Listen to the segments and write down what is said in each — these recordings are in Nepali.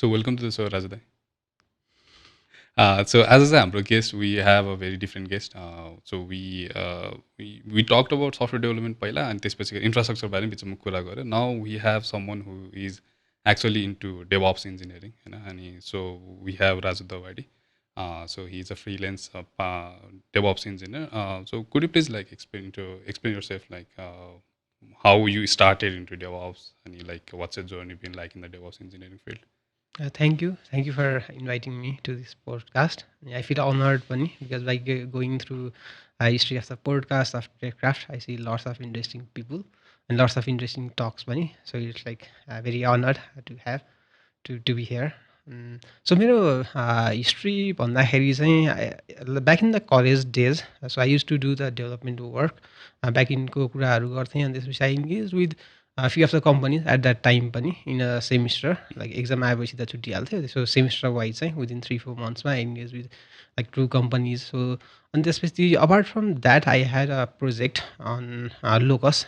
So welcome to the show, Raju Dawadi. So as a guest, we have a very different guest. So we talked about software development पहिला and त्यसपछि infrastructure बारेमा बिचमा कुरा गऱ्यो. Now we have someone who is actually into DevOps engineering, and so we have Raju Dawadi. So he's a freelance DevOps engineer. So could you please like explain yourself, like how you started into DevOps and like what's your journey been like in the DevOps engineering field? Thank you. Thank you for inviting me to this podcast. I feel honored Bunny, because by going through history of the podcast of TechKraft, I see lots of interesting people and lots of interesting talks Bunny. So it's like very honored to have to be here. So मेरो हिस्ट्री भन्दाखेरि चाहिँ back in the college days so I use to do the development work back इनको कुराहरू गर्थेँ अनि त्यसपछि I engage with few of the companies at that time पनि in a semester like exam आएपछि त छुट्टिहाल्थ्यो so semester wise चाहिँ within 3-4 months मा I engaged with like 2 companies so अनि त्यसपछि apart from that I had a project on locus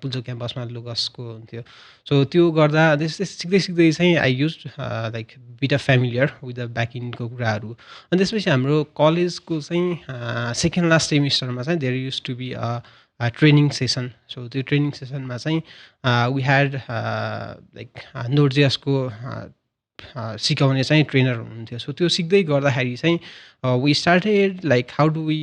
Pulchowk क्याम्पसमा लोकसको हुन्थ्यो सो त्यो गर्दा सिक्दै सिक्दै चाहिँ I use like beet of familiar with the back इनको कुराहरू अनि त्यसपछि हाम्रो कलेजको चाहिँ सेकेन्ड लास्ट सेमिस्टरमा चाहिँ there use to be training session सो त्यो ट्रेनिङ सेसनमा चाहिँ वी ह्याड लाइक नोटजेसको सिकाउने चाहिँ ट्रेनर हुनुहुन्थ्यो सो त्यो सिक्दै गर्दाखेरि चाहिँ we started like how do we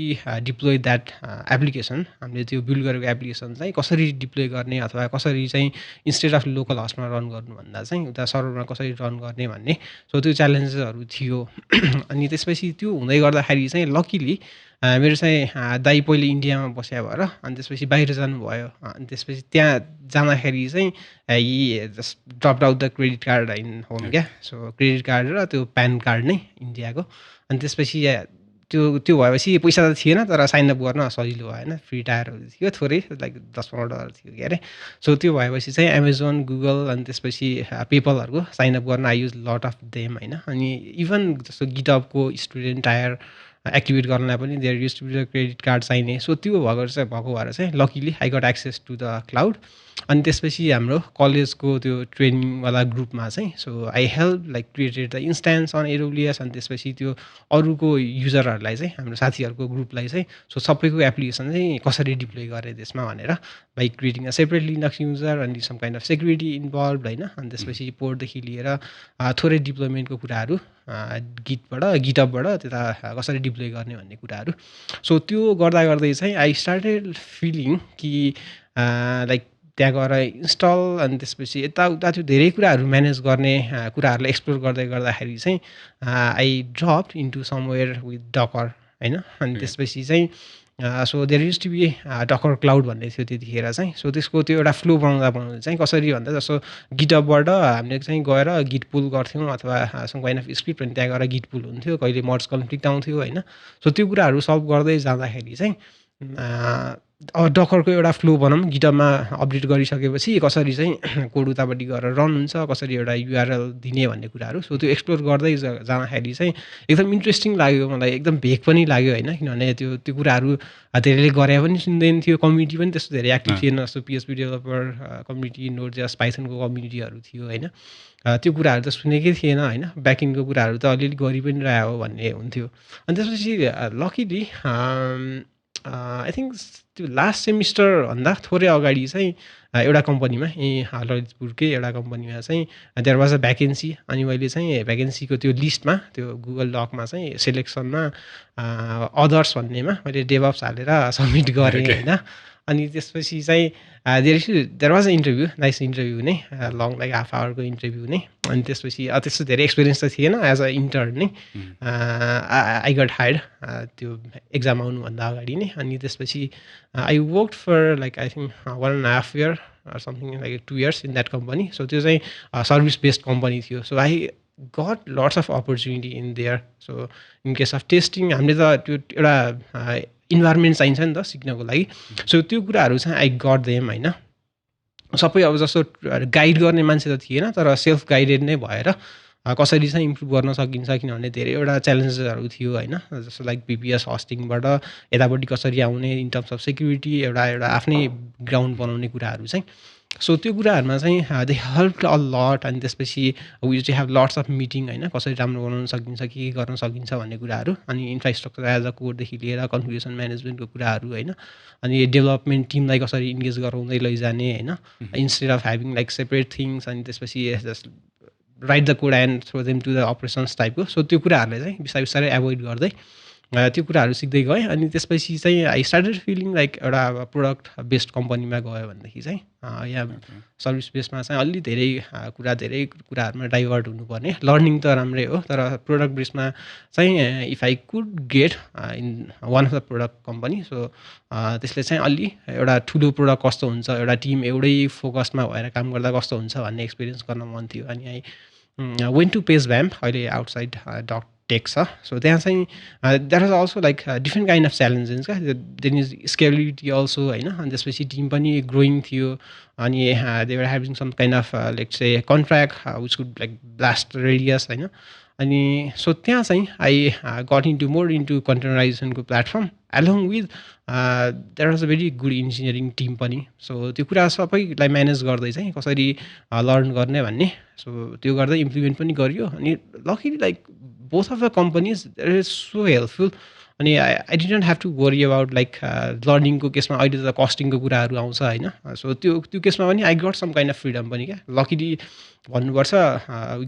deploy that application हामीले त्यो बिल्ड गरेको एप्लिकेसन चाहिँ कसरी डिप्लोय गर्ने अथवा कसरी चाहिँ इन्स्टेड अफ लोकल हस्टमा रन गर्नुभन्दा चाहिँ उता सर्भरमा कसरी रन गर्ने भन्ने सो त्यो च्यालेन्जेसहरू थियो अनि त्यसपछि त्यो हुँदै गर्दाखेरि चाहिँ लकिली मेरो चाहिँ दाइ पहिले इन्डियामा बस्या भएर अनि त्यसपछि बाहिर जानुभयो अनि त्यसपछि त्यहाँ जाँदाखेरि चाहिँ he just drop out the credit card in home क्या सो क्रेडिट कार्ड र त्यो प्यान कार्ड नै इन्डियाको अनि त्यसपछि त्यो भएपछि पैसा त थिएन तर साइनअप गर्न सजिलो भएन फ्री टायरहरू थियो थोरै लाइक $10-15 थियो के अरे सो त्यो भएपछि चाहिँ एमाजोन गुगल अनि त्यसपछि पेपलहरूको साइनअप गर्न I use lot of them होइन अनि इभन जस्तो गिटअपको स्टुडेन्ट टायर एक्टिभेट गर्नलाई पनि there use to be the credit card चाहिने सो त्यो भएको भएर चाहिँ luckily I got access to the cloud अनि त्यसपछि हाम्रो कलेजको त्यो ट्रेनिङवाला ग्रुपमा चाहिँ so I help like created the instance on AWS अनि त्यसपछि त्यो अरूको युजरहरूलाई चाहिँ हाम्रो साथीहरूको ग्रुपलाई चाहिँ सो सबैको एप्लिकेसन चाहिँ कसरी डिप्लोय गरे त्यसमा भनेर by creating a separate Linux user अनि some kind of security involve होइन अनि त्यसपछि पोर्टदेखि लिएर थोरै डिप्लोयमेन्टको कुराहरू गिटअपबाट त्यता कसरी डिप्लोय गर्ने भन्ने कुराहरू सो त्यो गर्दा गर्दै चाहिँ आई स्टार्टेड फिलिङ कि लाइक त्यहाँ गएर इन्स्टल अनि त्यसपछि यताउता त्यो धेरै कुराहरू म्यानेज गर्ने कुराहरूलाई एक्सप्लोर गर्दै गर्दाखेरि चाहिँ I drop into somewhere with Docker होइन अनि त्यसपछि चाहिँ so there use to be Docker cloud भन्ने थियो त्यतिखेर चाहिँ सो त्यसको त्यो एउटा फ्लो बनाउँदा चाहिँ कसरी भन्दा जस्तो गिटअपबाट हामीले चाहिँ गएर गिट पुल गर्थ्यौँ अथवा सम काइन्ड अफ स्क्रिप्ट अनि त्यहाँ गएर गिट पुल हुन्थ्यो कहिले मर्ज कन्फ्लिक्ट आउँथ्यो होइन सो त्यो कुराहरू सल्भ गर्दै जाँदाखेरि चाहिँ डकरको एउटा फ्लो बनाऊँ गिटअपमा अपडेट गरिसकेपछि कसरी चाहिँ कोड उतापट्टि गएर रन हुन्छ कसरी एउटा युआरएल दिने भन्ने कुराहरू सो त्यो एक्सप्लोर गर्दै जाँदाखेरि चाहिँ एकदम इन्ट्रेस्टिङ लाग्यो मलाई एकदम भेग पनि लाग्यो होइन किनभने त्यो कुराहरू धेरैले गरे पनि सुन्दैन थियो कम्युनिटी पनि त्यस्तो धेरै एक्टिभ थिएन जस्तो PHP developer community not just पाइथनको कम्युनिटीहरू थियो होइन त्यो कुराहरू त सुनेकै थिएन होइन ब्याकिङको कुराहरू त अलिअलि गरि पनि रह्यो हो भन्ने हुन्थ्यो अनि त्यसपछि लकिली आई थिङ्क त्यो लास्ट सेमिस्टरभन्दा थोरै अगाडि चाहिँ एउटा कम्पनीमा ललितपुरकै एउटा कम्पनीमा चाहिँ देयर वाज अ भ्याकेन्सी अनि मैले चाहिँ भ्याकेन्सीको त्यो लिस्टमा त्यो गुगल डकमा चाहिँ सेलेक्सनमा अदर्स भन्नेमा मैले डेभअप्स हालेर सब्मिट गरेँ होइन अनि त्यसपछि चाहिँ there was a interview nice interview नै लङ लाइक हाफ आवरको इन्टरभ्यू नै अनि त्यसपछि त्यस्तो धेरै एक्सपिरियन्स त थिएन एज अ इन्टर्न नै आई गट हायर्ड त्यो एक्जाम आउनुभन्दा अगाडि नै अनि त्यसपछि I work for like I think 1.5 year something like 2 years in that company so त्यो चाहिँ सर्भिस बेस्ड कम्पनी थियो so I got lots of opportunity in there so in case of testing हामीले त त्यो एउटा इन्भाइरोमेन्ट चाहिन्छ नि त सिक्नको लागि सो त्यो कुराहरू चाहिँ आई गट देम होइन सबै अब जस्तो गाइड गर्ने मान्छे त थिएन तर सेल्फ गाइडेड नै भएर कसरी चाहिँ इम्प्रुभ गर्न सकिन्छ किनभने धेरैवटा च्यालेन्जेसहरू थियो होइन जस्तो लाइक पिपिएस हस्टिङबाट यतापट्टि कसरी आउने इन टर्म्स अफ सेक्युरिटी एउटा आफ्नै ग्राउन्ड बनाउने कुराहरू चाहिँ सो त्यो कुराहरूमा चाहिँ दे हेल्प अ लट अनि त्यसपछि we to have lots of meeting होइन कसरी राम्रो बनाउन सकिन्छ के गर्न सकिन्छ भन्ने कुराहरू अनि इन्फ्रास्ट्रक्चर एज अ कोडदेखि लिएर कन्फिगरेसन म्यानेजमेन्टको कुराहरू होइन अनि डेभलपमेन्ट टिमलाई कसरी इन्गेज गराउँदै लैजाने होइन instead of having like separate things अनि त्यसपछि just write the code and throw them to the operations टाइपको सो त्यो कुराहरूलाई चाहिँ बिस्तारै बिस्तारै एभोइड गर्दै त्यो कुराहरू सिक्दै गएँ अनि त्यसपछि चाहिँ आई स्टार्टेड फिलिङ लाइक एउटा प्रोडक्ट बेस्ड कम्पनीमा गयो भनेदेखि चाहिँ यहाँ सर्भिस बेसमा चाहिँ अलि धेरै कुराहरूमा डाइभर्ट हुनुपर्ने लर्निङ त राम्रै हो तर प्रोडक्ट बेसमा चाहिँ if I could get in one of the product company so त्यसले चाहिँ अलि एउटा ठुलो प्रोडक्ट कस्तो हुन्छ एउटा टिम एउटै फोकसमा भएर काम गर्दा कस्तो हुन्छ भन्ने एक्सपिरियन्स गर्न मन थियो अनि I went to Pagevamp अहिले आउटसाइड डट टेक छ सो त्यहाँ चाहिँ that was also like different kind of challenges क्या देन इज स्केबिलिटी अल्सो होइन अनि त्यसपछि टिम पनि ग्रोइङ थियो अनि they were having some kind of like say contract which could like blast radius होइन अनि सो त्यहाँ चाहिँ I got into more into कन्टेनराइजेसनको platform along with that was a very good engineering team पनि सो त्यो कुरा सबैलाई म्यानेज गर्दै चाहिँ कसरी लर्न गर्ने भन्ने सो त्यो गर्दै इम्प्लिमेन्ट पनि गरियो अनि luckily like both of the companies that is so helpful अनि I didn't have to worry about like लर्निङको केसमा अहिले त कस्टिङको कुराहरू आउँछ होइन सो त्यो केसमा पनि I got some kind of freedom पनि क्या लकिली भन्नुपर्छ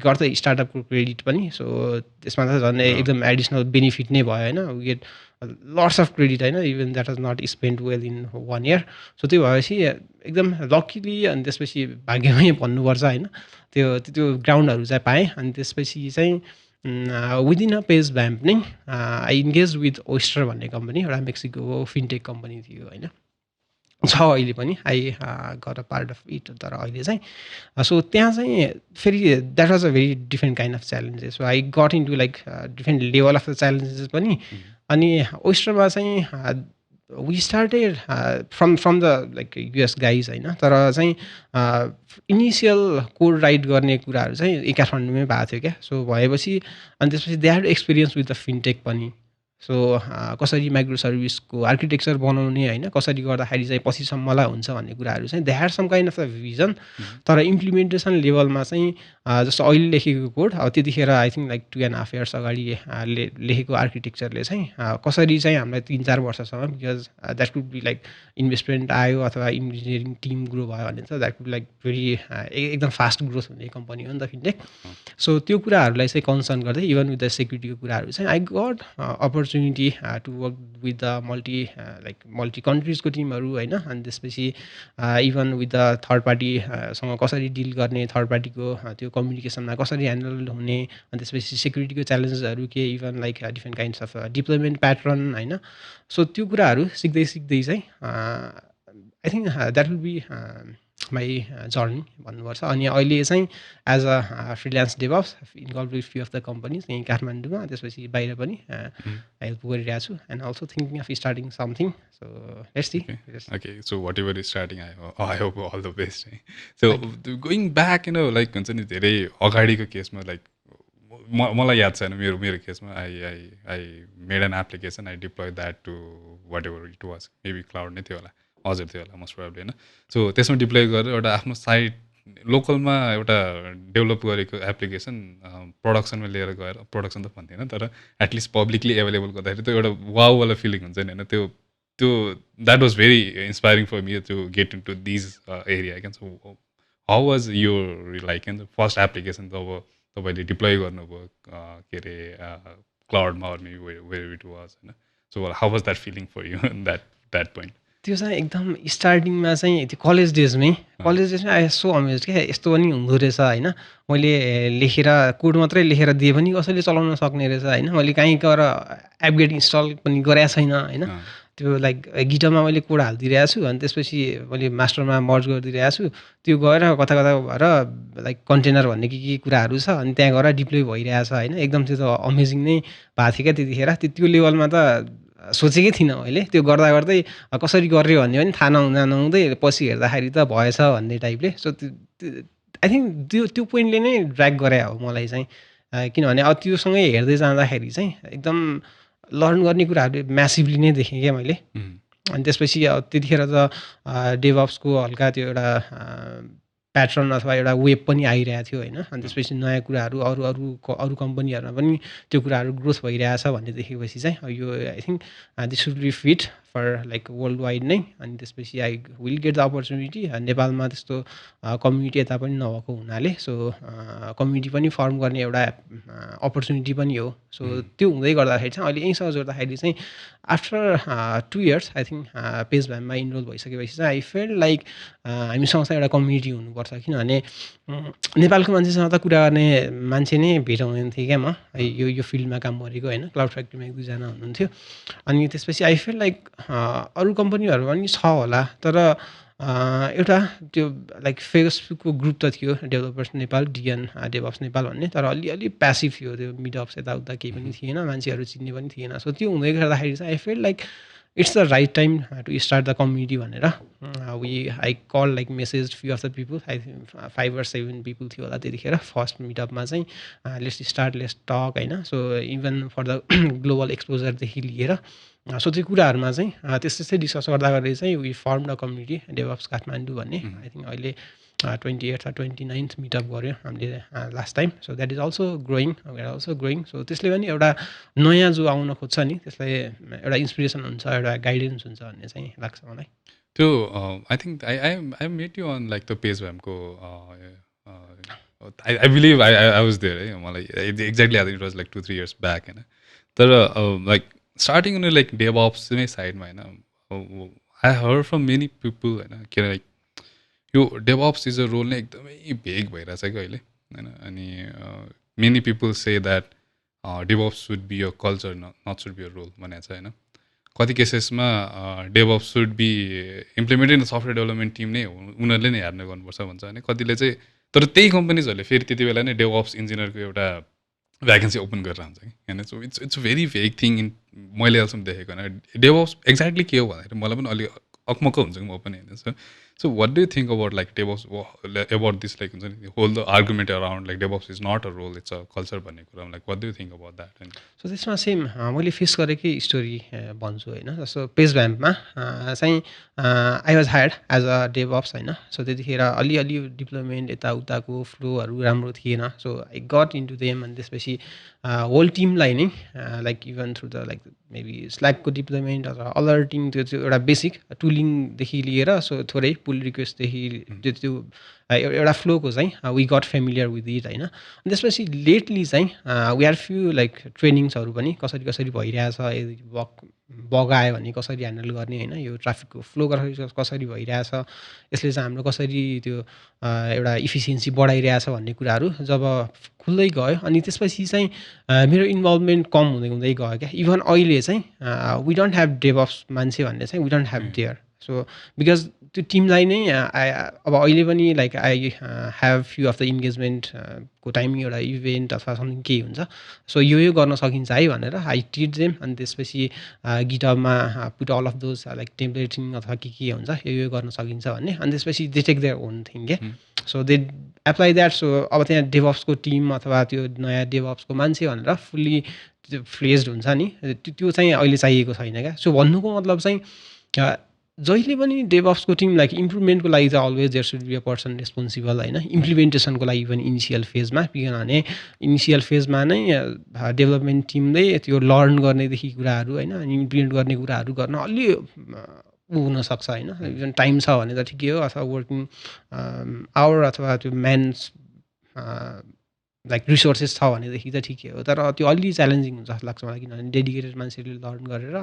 गट द स्टार्टअपको क्रेडिट पनि सो त्यसमा त झन् एकदम एडिसनल बेनिफिट नै भयो होइन we get lots of credit होइन even that was not spend well in 1 year so त्यो भएपछि एकदम लकिली अनि त्यसपछि भाग्यमै भन्नुपर्छ होइन त्यो ग्राउन्डहरू चाहिँ पाएँ अनि त्यसपछि चाहिँ विदिन अ पेज भ्याम्प नै आई इन्गेज विथ ओइस्टर भन्ने कम्पनी एउटा मेक्सिको फिनटेक कम्पनी थियो होइन छ अहिले पनि I got a part of it तर अहिले चाहिँ सो त्यहाँ चाहिँ फेरि that was a very different kind of challenges so I got into like different level of the challenges पनि अनि ओइस्टरमा चाहिँ we started from the like US guys होइन तर चाहिँ इनिसियल कोड राइट गर्ने कुराहरू चाहिँ काठमाडौँमै भएको थियो क्या सो भएपछि अनि त्यसपछि they had experience with the fintech पनि सो कसरी माइक्रो सर्भिसको आर्किटेक्चर बनाउने होइन कसरी गर्दाखेरि चाहिँ पछिसम्मलाई हुन्छ भन्ने कुराहरू चाहिँ they had some kind of the vision तर इम्प्लिमेन्टेसन लेभलमा चाहिँ जस्तो अहिले लेखेको कोड अब त्यतिखेर आई थिङ्क लाइक 2.5 years अगाडि लेखेको आर्किटेक्चरले चाहिँ कसरी चाहिँ हामीलाई 3-4 वर्षसम्म because that could be like investment आयो अथवा इन्जिनियरिङ टिम ग्रो भयो भने त द्याट कुड लाइक भेरी एकदम फास्ट ग्रोथ हुने कम्पनी हो नि त फिनटेक सो त्यो कुराहरूलाई चाहिँ कन्सर्न गर्दै इभन विथ द सेक्युरिटीको कुराहरू चाहिँ I got opportunity to work with the multi कन्ट्रिजको टिमहरू होइन अनि त्यसपछि इभन विथ द थर्ड पार्टीसँग कसरी डिल गर्ने थर्ड पार्टीको त्यो कम्युनिकेसनमा कसरी ह्यान्डल हुने अनि त्यसपछि सेक्युरिटीको च्यालेन्जेसहरू के even like different kinds of deployment pattern होइन सो त्यो कुराहरू सिक्दै सिक्दै चाहिँ I think that will be my journey भन्नुपर्छ अनि अहिले चाहिँ as a freelance DevOps involve with few of the companies यहीँ काठमाडौँमा त्यसपछि बाहिर पनि हेल्प गरिरहेको छु and also thinking of starting something so let's see okay so whatever is starting I hope all the best है सो गोइङ ब्याक लाइक हुन्छ नि धेरै अगाडिको केसमा लाइक मलाई याद छैन मेरो केसमा I made an application I deploy that to whatever it was maybe cloud नै थियो होला हजुर थियो होला मोस्ट प्रोबेबली होइन सो त्यसमा डिप्लोय गरेर एउटा आफ्नो साइट लोकलमा एउटा डेभलप गरेको एप्लिकेसन प्रडक्सनमा लिएर गएर प्रडक्सन त भन्दैन तर एटलिस्ट पब्लिकली एभाइलेबल गर्दाखेरि त्यो एउटा वाउवाला फिलिङ हुन्छ नि होइन त्यो that was very inspiring for me to get into these area क्या सो हाउ वाज यो लाइक क्या फर्स्ट एप्लिकेसन जब तपाईँले डिप्लोय गर्नुभयो के अरे क्लाउडमा अर वेयर इट वाज होइन so how was that feeling for you that point त्यो चाहिँ एकदम स्टार्टिङमा चाहिँ त्यो कलेज डेजमै आई सो अमेज क्या यस्तो पनि हुँदो रहेछ होइन मैले लेखेर कोड मात्रै लेखेर दिए पनि कसैले चलाउन सक्ने रहेछ होइन मैले कहीँ गएर एपगेट इन्स्टल पनि गरेको छैन होइन त्यो लाइक गिटरमा मैले कोड हालिदिइरहेको छु अनि त्यसपछि मैले मास्टरमा मर्ज गरिदिइरहेको छु त्यो गएर कता कता भएर लाइक कन्टेनर भन्ने के कुराहरू छ अनि त्यहाँ गएर डिप्लोय भइरहेछ होइन एकदम त्यो त अमेजिङ नै भएको थियो क्या त्यतिखेर त्यो लेभलमा त सोचेकै थिइनँ मैले त्यो गर्दा गर्दै कसरी गर्यो भन्ने पनि थाहा नहुँदै पछि हेर्दाखेरि त भएछ भन्ने टाइपले सो आई थिङ्क त्यो पोइन्टले नै ड्र्याग गरे हो मलाई चाहिँ किनभने अब त्योसँगै हेर्दै जाँदाखेरि चाहिँ एकदम लर्न गर्ने कुराहरू म्यासिभली नै देखेँ क्या मैले अनि त्यसपछि त्यतिखेर त डेभअप्सको हल्का त्यो एउटा प्याटर्न अथवा एउटा वेब पनि आइरहेको थियो होइन अनि त्यसपछि नयाँ कुराहरू अरू कम्पनीहरूमा पनि त्यो कुराहरू ग्रोथ भइरहेछ भन्ने देखेपछि चाहिँ यो I think this should be fit for like world wide नै अनि त्यसपछि I will get the opportunity नेपालमा त्यस्तो कम्युनिटी यता पनि नभएको हुनाले सो कम्युनिटी पनि फर्म गर्ने एउटा अपर्च्युनिटी पनि हो सो त्यो हुँदै गर्दाखेरि चाहिँ अहिले यहीँसँग जोड्दाखेरि चाहिँ आफ्टर 2 इयर्स आई थिङ्क पेज भ्याममा इनरोल भइसकेपछि चाहिँ आई फिल लाइक हामीसँग चाहिँ एउटा कम्युनिटी हुनुपर्छ किनभने नेपालको मान्छेसँग त कुरा गर्ने मान्छे नै भेटाउँदैन थिएँ क्या म यो फिल्डमा काम गरेको होइन क्लाउड फ्याक्ट्रीमा 1-2 जना हुनुहुन्थ्यो अनि त्यसपछि आई फिल लाइक अरू कम्पनीहरू पनि छ होला तर एउटा त्यो लाइक फेसबुकको ग्रुप त थियो डेभलपर्स नेपाल डिएन डेभअप्स नेपाल भन्ने तर अलि प्यासिभ थियो त्यो मिटअप्स यताउता केही पनि थिएन मान्छेहरू चिन्ने पनि थिएन सो त्यो हुँदै गर्दाखेरि चाहिँ I feel like it's the right time to start the community भनेर I call like message few of the people I 5 or 7 people थियो होला त्यतिखेर फर्स्ट मिटअपमा चाहिँ लेट्स स्टार्ट लेट्स टक होइन so even for the global एक्सपोजरदेखि लिएर सो त्यो कुराहरूमा चाहिँ त्यस्तै डिस्कस गर्दा गर्दै चाहिँ we form the community DevOps Kathmandu भन्ने आई थिङ्क अहिले 28th or 29th मिटअप गऱ्यो हामीले last time so that is also growing so त्यसले पनि एउटा नयाँ जो आउन खोज्छ नि त्यसलाई एउटा इन्सपिरेसन हुन्छ एउटा गाइडेन्स हुन्छ भन्ने चाहिँ लाग्छ मलाई त्यो I think I met you on like the पेज भ्यामको I believe I was there है मलाई exactly I think it was like 2-3 years back होइन तर लाइक स्टार्टिङ उनीहरू लाइक डेभअप्स नै साइडमा होइन I heard from many people होइन के लाइक यो डेभअप्स इज अ रोल नै एकदमै भेग भइरहेछ क्या अहिले होइन अनि many people say that DevOps should be a culture not should be a role भनेको छ होइन कति केसेसमा DevOps should be implemented in software development team नै उनीहरूले नै हेर्ने गर्नुपर्छ भन्छ होइन कतिले चाहिँ तर त्यही कम्पनीजहरूले फेरि त्यति बेला नै डेभअप्स इन्जिनियरको एउटा भ्याकेन्सी ओपन गरेर हुन्छ कि होइन so it's very vague thing in मैले अहिलेसम्म देखेको होइन डेभअप्स एक्ज्याक्टली के हो भन्दाखेरि मलाई पनि अलिक अकमक्क हुन्छ कि म पनि होइन so what do you think about like DevOps about this like हुन्छ नि whole the argument around like DevOps is not a role it's a culture भन्ने कुरा like what do you think about that होइन सो त्यसमा सेम मैले फेस गरेकै स्टोरी भन्छु होइन जस्तो पेज भ्याम्पमा चाहिँ I was hired as a DevOps होइन सो त्यतिखेर अलिअलि डिप्लोइमेन्ट यताउताको फ्लोहरू राम्रो थिएन so I got into them अनि त्यसपछि होल टिमलाई नै like even through the like maybe स्ल्याकको डिप्लोइमेन्ट अथवा अलर्टिङ त्यो चाहिँ एउटा बेसिक टुलिङदेखि लिएर सो थोरै पुल रिक्वेस्टदेखि त्यो एउटा फ्लोको चाहिँ we got familiar with it होइन अनि त्यसपछि लेटली चाहिँ वी आर फ्यु लाइक ट्रेनिङ्सहरू पनि कसरी भइरहेछ बग आयो भने कसरी ह्यान्डल गर्ने होइन यो ट्राफिकको फ्लो कसरी भइरहेछ यसले चाहिँ हाम्रो कसरी त्यो एउटा इफिसियन्सी बढाइरहेछ भन्ने कुराहरू जब खुल्दै गयो अनि त्यसपछि चाहिँ मेरो इन्भल्भमेन्ट कम हुँदै गयो क्या इभन अहिले चाहिँ वी डोन्ट ह्याभ डेभअप्स मान्छे भन्ने चाहिँ we don't have there so because त्यो टिमलाई नै अब अहिले पनि like I have few of the engagement को टाइमिङ एउटा इभेन्ट अथवा समथिङ केही हुन्छ सो यो गर्न सकिन्छ है भनेर आई ट्रिट देम अनि त्यसपछि गिटअपमा put all of those like templating अथवा के हुन्छ यो गर्न सकिन्छ भन्ने अनि त्यसपछि they take their own thing के so they apply that so अब त्यहाँ डेभअप्सको टिम अथवा त्यो नयाँ डेभअप्सको मान्छे भनेर फुल्ली त्यो फ्लेज्ड हुन्छ नि त्यो चाहिँ अहिले चाहिएको छैन क्या सो भन्नुको मतलब चाहिँ जहिले पनि डेभअप्सको टिम लाइक इम्प्रुभमेन्टको लागि चाहिँ always there should be a person responsible होइन इम्प्लिमेन्टेसनको लागि पनि इनिसियल फेजमा किनभने इनिसियल फेजमा नै डेभलपमेन्ट टिमले त्यो लर्न गर्नेदेखि कुराहरू होइन अनि इम्प्लिमेन्ट गर्ने कुराहरू गर्न अलि हुनसक्छ होइन इभन टाइम छ भने त ठिकै हो अथवा वर्किङ आवर अथवा त्यो म्यान्स लाइक रिसोर्सेस छ भनेदेखि त ठिकै हो तर त्यो अलि च्यालेन्जिङ हुन्छ जस्तो लाग्छ मलाई किनभने डेडिकेटेड मान्छेले लर्न गरेर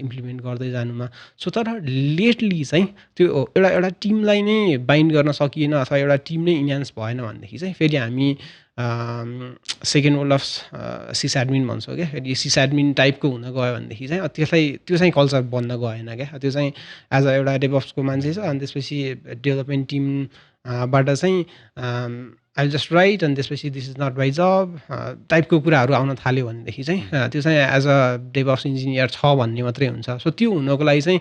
इम्प्लिमेन्ट गर्दै जानुमा सो तर लेटली चाहिँ त्यो एउटा टिमलाई नै बाइन्ड गर्न सकिएन अथवा एउटा टिम नै इन्हान्स भएन भनेदेखि चाहिँ फेरि हामी second world of sysadmin भन्छौँ क्या फेरि सिस एडमिन टाइपको हुन गयो भनेदेखि चाहिँ त्यो चाहिँ कल्चर बन्न गएन क्या त्यो चाहिँ एज अ एउटा डेभअप्सको मान्छे छ अनि त्यसपछि डेभलपमेन्ट टिमबाट चाहिँ आई जस्ट राइट अनि त्यसपछि दिस इज नट माई जब टाइपको कुराहरू आउन थाल्यो भनेदेखि चाहिँ त्यो चाहिँ एज अ डेभअप्स इन्जिनियर छ भन्ने मात्रै हुन्छ सो त्यो हुनको लागि चाहिँ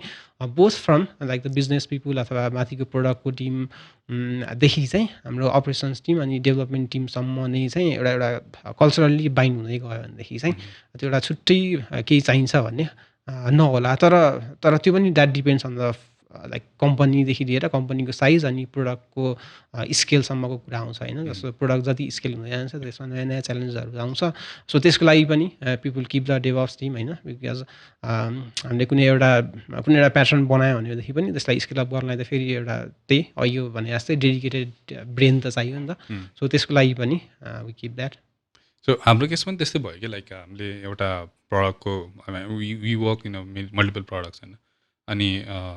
both from like the business people अथवा माथिको प्रोडक्टको टिमदेखि चाहिँ हाम्रो अपरेसन्स टिम अनि डेभलपमेन्ट टिमसम्म नै चाहिँ एउटा कल्चरल्ली बाइन्ड हुँदै गयो भनेदेखि चाहिँ त्यो एउटा छुट्टै केही चाहिन्छ भन्ने नहोला तर तर त्यो पनि that depends on the like कम्पनीदेखि लिएर कम्पनीको साइज अनि प्रोडक्टको स्केलसम्मको कुरा आउँछ होइन जस्तो प्रोडक्ट जति स्केल हुँदै जान्छ त्यसमा नयाँ नयाँ च्यालेन्जहरू आउँछ सो त्यसको लागि पनि people keep the DevOps team होइन बिकज हामीले कुनै एउटा प्याटर्न बनायो भनेदेखि पनि त्यसलाई स्केल अप गर्नलाई त फेरि एउटा त्यही अघि भने जस्तै डेडिकेटेड ब्रेन त चाहियो नि त सो त्यसको लागि पनि वी किप द्याट सो हाम्रो केसमा पनि त्यस्तै भयो कि लाइक हामीले एउटा प्रडक्टको we work in multiple products होइन अनि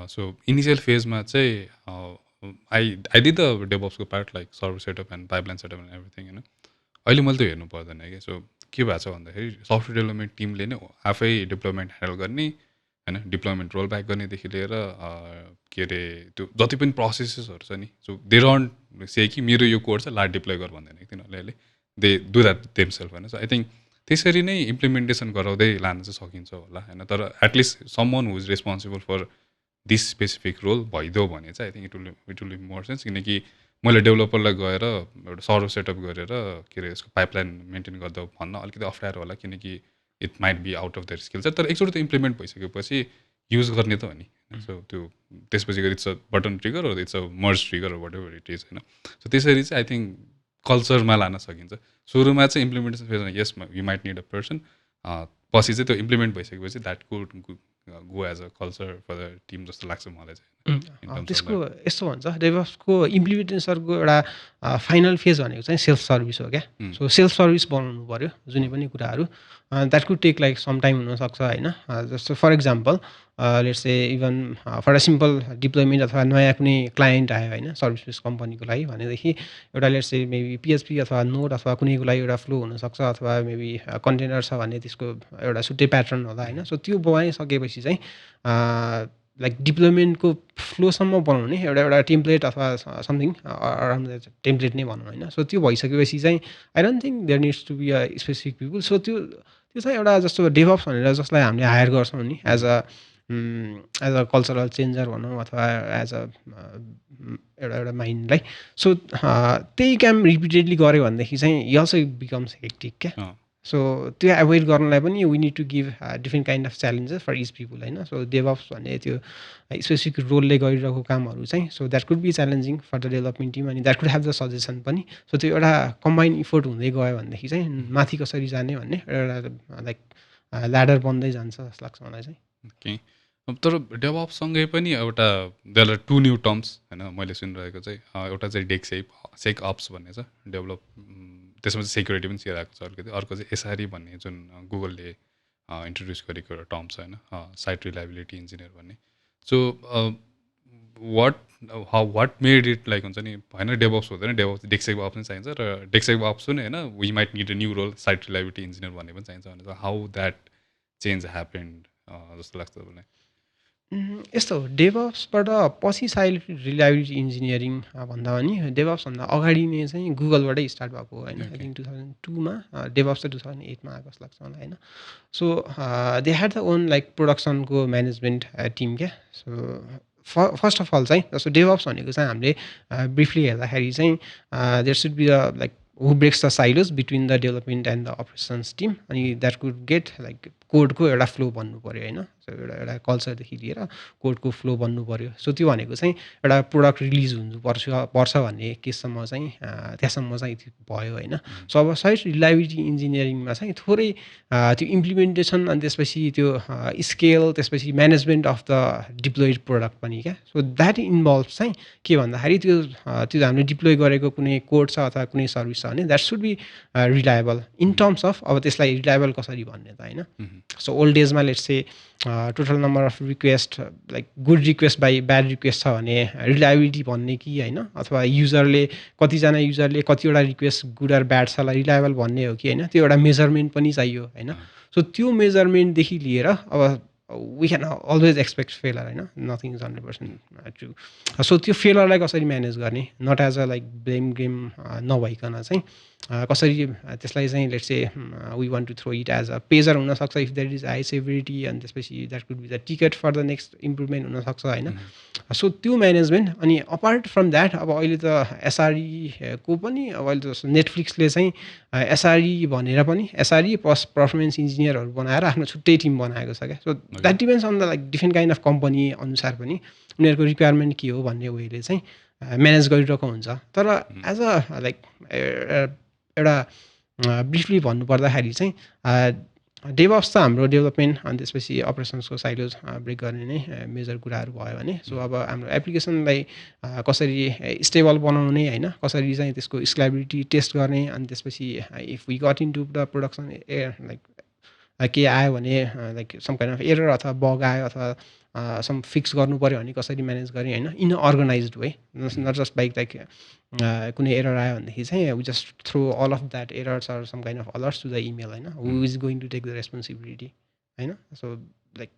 सो इनिसियल फेजमा चाहिँ आई डिड द डेभअप्सको part like server setup and pipeline setup and everything होइन अहिले मैले त्यो हेर्नु पर्दैन कि सो के भएको छ भन्दाखेरि सफ्टवेयर डेभलपमेन्ट टिमले नै आफै डिप्लोयमेन्ट ह्यान्डल गर्ने होइन डिप्लोयमेन्ट रोल ब्याक गर्नेदेखि लिएर के अरे त्यो जति पनि प्रोसेसेसहरू छ नि सो दे डोन्ट से कि मेरो यो कोड छ ला डिप्लोय गर भन्दैन कि तिनीहरूले अहिले दे डु द्याट देमसेल्फ होइन सो आई थिङ्क त्यसरी नै इम्प्लिमेन्टेसन गराउँदै लान चाहिँ सकिन्छ होला होइन तर at least someone who is responsible for this specific role भइदियो भने चाहिँ I think it will be more sense किनकि मैले डेभलपरलाई गएर एउटा सर्भर सेटअप गरेर के अरे यसको पाइपलाइन मेन्टेन गर्दा भन्न अलिकति अप्ठ्यारो होला किनकि it might be out of their skill छ तर एकचोटि त इम्प्लिमेन्ट भइसकेपछि युज गर्ने त हो नि सो त्यो त्यसपछि it's a button trigger it's a merge trigger whatever it is होइन सो त्यसरी चाहिँ आई थिङ्क कल्चरमा लान सकिन्छ सुरुमा चाहिँ इम्प्लिमेन्टेसन फेजमा yes you might need a person पछि चाहिँ त्यो इम्प्लिमेन्ट भइसकेपछि that could go as a culture for the team जस्तो लाग्छ मलाई चाहिँ त्यसको यस्तो भन्छ डेभअप्सको इम्प्लिमेन्टेसनको एउटा फाइनल फेज भनेको चाहिँ सेल्फ सर्भिस हो क्या सो सेल्फ सर्भिस बनाउनु पऱ्यो जुनै पनि कुराहरू that could take like some time हुनसक्छ होइन जस्तो for example let's say even for a simple deployment अथवा नयाँ कुनै क्लाइन्ट आयो होइन सर्भिस बेस कम्पनीको लागि भनेदेखि एउटा लेट्स से मेबी पिएचपी अथवा नोड अथवा कुनैको लागि एउटा फ्लो हुनसक्छ अथवा मेबी कन्टेनर छ भने त्यसको एउटा छुट्टै प्याटर्न होला होइन सो त्यो बनाइसकेपछि चाहिँ लाइक डिप्लोयमेन्टको फ्लोसम्म बनाउने एउटा टेम्प्लेट अथवा समथिङ अराउन्ड टेम्प्लेट नै भनौँ होइन सो त्यो भइसकेपछि चाहिँ I don't think there needs to be a specific people so त्यो चाहिँ एउटा जस्तो डेभअप्स भनेर जसलाई हामीले हायर गर्छौँ नि एज अ कल्चरल चेन्जर भनौँ अथवा एज अ एउटा माइन्डलाई सो त्यही काम रिपिटेडली गऱ्यो भनेदेखि चाहिँ हि अल्सो बिकम्स हेक्टिक क्या सो त्यो एभोइड गर्नलाई पनि we need to give different kind of challenges for each people होइन सो डेभअप्स भन्ने त्यो स्पेसिफिक रोलले गरिरहेको कामहरू चाहिँ so that could be challenging for the development team अनि that could have the suggestion पनि सो त्यो एउटा कम्बाइन इफोर्ट हुँदै गयो भनेदेखि चाहिँ माथि कसरी जाने भन्ने एउटा लाइक ल्याडर बन्दै जान्छ जस्तो लाग्छ मलाई चाहिँ ओके तर डेभअप्ससँगै पनि एउटा there are two new terms होइन मैले सुनिरहेको चाहिँ एउटा चाहिँ सेक अप्स भन्ने छ डेभलप त्यसमा चाहिँ सेक्युरिटी पनि सिकाएको छ अर्को चाहिँ एसआरई भन्ने जुन गुगलले इन्ट्रोड्युस गरेको एउटा टर्म छ होइन साइट रिलायबिलिटी इन्जिनियर भन्ने so what made it like हुन्छ नि होइन डेभअप्स हुँदैन डेभअप्स डेक्सेक अप्स नै चाहिन्छ र डेक्सेक अप्स पनि होइन we might need a new role site reliability engineer भन्ने पनि चाहिन्छ भने हाउ द्याट चेन्ज ह्यापेन्ड जस्तो लाग्छ तपाईँलाई यस्तो हो डेभअप्सबाट पछि साइट रिलायबिलिटी इन्जिनियरिङ भन्दा पनि डेभअप्सभन्दा अगाडि नै चाहिँ गुगलबाटै स्टार्ट भएको होइन आई थिङ्क 2002मा डेभअप्स चाहिँ 2008मा आएको जस्तो लाग्छ मलाई होइन so they had the own like प्रोडक्सनको म्यानेजमेन्ट टिम क्या सो फर्स्ट अफ अल चाहिँ जस्तो डेभअप्स भनेको चाहिँ हामीले ब्रिफली हेर्दाखेरि चाहिँ there should be the like who breaks the silos between the development and the operations team अनि द्याट कुड गेट लाइक कोडको एउटा फ्लो बन्नु पऱ्यो होइन सो एउटा कल्चरदेखि लिएर कोडको फ्लो बन्नु पऱ्यो सो त्यो भनेको चाहिँ एउटा प्रोडक्ट रिलिज हुनु पर्छ भन्ने केससम्म चाहिँ त्यहाँसम्म चाहिँ भयो होइन सो अब साइट रिलायबिलिटी इन्जिनियरिङमा चाहिँ थोरै त्यो इम्प्लिमेन्टेसन अनि त्यसपछि त्यो स्केल त्यसपछि management of the diploid product पनि क्या सो द्याट इन्भल्भ चाहिँ के भन्दाखेरि त्यो हामीले डिप्लोय गरेको कुनै कोड छ अथवा कुनै सर्भिस छ भने that should be reliable in terms of अब त्यसलाई रिलायबल कसरी भन्ने त होइन सो ओल्ड एजमा let's say total number of request like good request by bad request छ भने रिलायबिलिटी भन्ने कि होइन अथवा कतिजना युजरले कतिवटा रिक्वेस्ट गुड आर ब्याड छलाई रिलायबल भन्ने हो कि होइन त्यो एउटा मेजरमेन्ट पनि चाहियो होइन सो त्यो मेजरमेन्टदेखि लिएर अब we can always expect failure होइन नथिङ इज 100% ट्रु सो त्यो फेलरलाई कसरी म्यानेज गर्ने not as a like blame game नभइकन चाहिँ कसरी त्यसलाई चाहिँ let's say we want to throw it as a pager हुनसक्छ if that is high severity अनि त्यसपछि that could be the ticket for the next improvement हुनसक्छ होइन सो त्यो म्यानेजमेन्ट अनि अपार्ट फ्रम द्याट अब अहिले त एसआरईको पनि अब अहिले त नेटफ्लिक्सले चाहिँ एसआरई भनेर पनि एसआरई प्लस पर्फर्मेन्स इन्जिनियरहरू बनाएर आफ्नो छुट्टै टिम बनाएको छ क्या so that depends on the like different kind of company अनुसार पनि उनीहरूको रिक्वायरमेन्ट के हो भन्ने वेले चाहिँ म्यानेज गरिरहेको हुन्छ तर एज अ लाइक एउटा ब्रिफली भन्नुपर्दाखेरि चाहिँ डेभअप्स त हाम्रो डेभलपमेन्ट अनि त्यसपछि अपरेसन्सको साइलोज ब्रेक गर्ने नै मेजर कुराहरू भयो भने सो अब हाम्रो एप्लिकेसनलाई कसरी स्टेबल बनाउने होइन कसरी चाहिँ त्यसको स्केलेबिलिटी टेस्ट गर्ने अनि त्यसपछि if we got into the production like के आयो भने like some kind of error अथवा बग आयो अथवा सम फिक्स गर्नु पऱ्यो भने कसरी म्यानेज गर्ने होइन in a organized way not just like कुनै एरर आयो भनेदेखि चाहिँ we just throw all of that errors or some kind of alerts to the email होइन who is going to take the responsibility होइन so like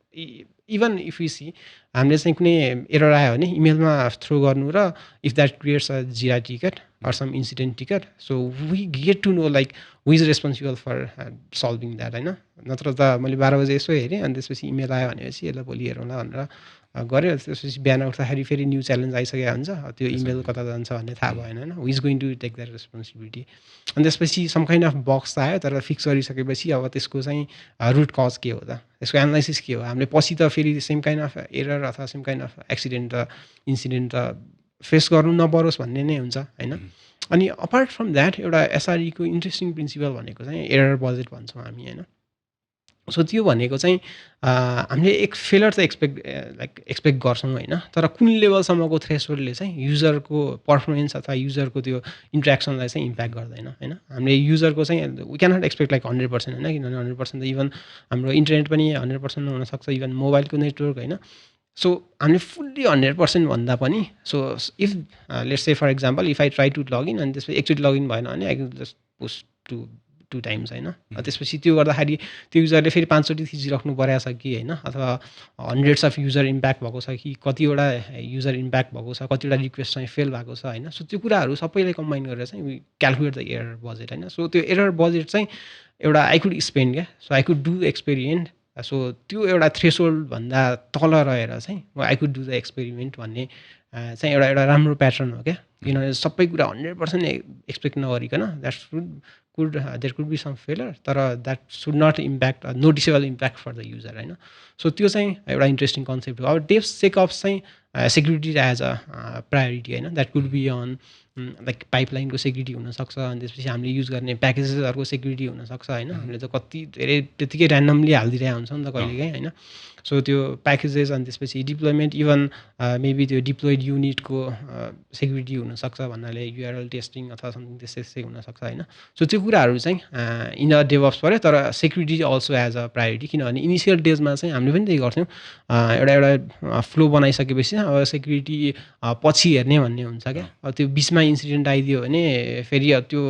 even if you see हामीले चाहिँ कुनै एरर आयो भने इमेलमा थ्रो गर्नु र इफ द्याट क्रिएट्स अ जिरा ticket or some incident ticket so we get to know like who is responsible for solving that होइन नत्र त मैले 12 बजे यसो हेरेँ अनि त्यसपछि इमेल आयो भनेपछि यसलाई भोलि हेरौँला भनेर गऱ्यो त्यसपछि बिहान उठ्दाखेरि फेरि न्यू च्यालेन्ज आइसकेको हुन्छ त्यो इमेल कता जान्छ भन्ने थाहा भएन होइन who is going to take that responsibility अनि त्यसपछि सम काइन्ड अफ बक्स आयो तर फिक्स गरिसकेपछि अब त्यसको चाहिँ रुट कज के हो त त्यसको एनालाइसिस के हो हामीले पछि त फेरि सेम काइन्ड अफ एरर अथवा सेम काइन्ड अफ एक्सिडेन्ट त इन्सिडेन्ट त फेस गर्नु नपरोस् भन्ने नै हुन्छ होइन अनि अपार्ट फ्रम द्याट एउटा एसआरईको इन्ट्रेस्टिङ प्रिन्सिपल भनेको चाहिँ एरर बजेट भन्छौँ हामी होइन सो त्यो भनेको चाहिँ हामीले एक फेलर त एक्सपेक्ट गर्छौँ होइन तर कुन लेभलसम्मको थ्रेसहोल्डले चाहिँ युजरको पर्फर्मेन्स अथवा युजरको त्यो इन्ट्रेक्सनलाई चाहिँ इम्प्याक्ट गर्दैन होइन हामीले युजरको चाहिँ वी क्यानट एक्सपेक्ट लाइक 100% होइन किनभने 100% त इभन हाम्रो इन्टरनेट पनि 100% हुनसक्छ इभन मोबाइलको नेटवर्क होइन सो हामीले फुल्ली 100% भन्दा पनि so if let's say for example if I try to login अनि त्यसपछि एकचोटि लगइन भएन भने I can just push two times होइन त्यसपछि त्यो गर्दाखेरि त्यो युजरले फेरि 5 चोटि थिचिराख्नु परेको छ कि होइन अथवा हन्ड्रेड्स अफ युजर इम्प्याक्ट भएको छ कि कतिवटा युजर इम्प्याक्ट भएको छ कतिवटा रिक्वेस्ट चाहिँ फेल भएको छ होइन सो त्यो कुराहरू सबैलाई कम्बाइन गरेर चाहिँ क्यालकुलेट द एरर बजेट होइन सो त्यो एरर बजेट चाहिँ एउटा आई कुड स्पेन्ड क्या so I could do experiment so त्यो एउटा थ्रेसहोल्डभन्दा तल रहेर चाहिँ I could do the experiment भन्ने चाहिँ एउटा राम्रो प्याटर्न हो क्या किनभने सबै कुरा 100% एक्सपेक्ट नगरिकन there could be some failure तर that should not impact noticeable impact for the user होइन सो त्यो चाहिँ एउटा इन्ट्रेस्टिङ कन्सेप्ट हो अब डेभसेकअप्स चाहिँ सेक्युरिटी एज अ प्रायोरिटी होइन that could be on like पाइपलाइनको सेक्युरिटी हुनसक्छ अनि त्यसपछि हामीले युज गर्ने प्याकेजेसहरूको सेक्युरिटी हुनसक्छ होइन हामीले त कति धेरै त्यतिकै ऱ्यान्डमली हालिदिरहेको हुन्छ नि त कहिलेकाहीँ होइन सो त्यो प्याकेजेस अनि त्यसपछि डिप्लोइमेन्ट इभन मेबी त्यो डिप्लोइड युनिटको सेक्युरिटी हुनसक्छ भन्नाले युआरएल टेस्टिङ अथवा समथिङ त्यस्तै हुनसक्छ होइन सो त्यो कुराहरू चाहिँ इन अ डेभअप्स पऱ्यो तर security also as a priority किनभने इनिसियल डेजमा चाहिँ हामीले पनि त्यही गर्थ्यौँ एउटा फ्लो बनाइसकेपछि अब सेक्युरिटी पछि हेर्ने भन्ने हुन्छ क्या अब त्यो बिचमा इन्सिडेन्ट आइदियो भने फेरि त्यो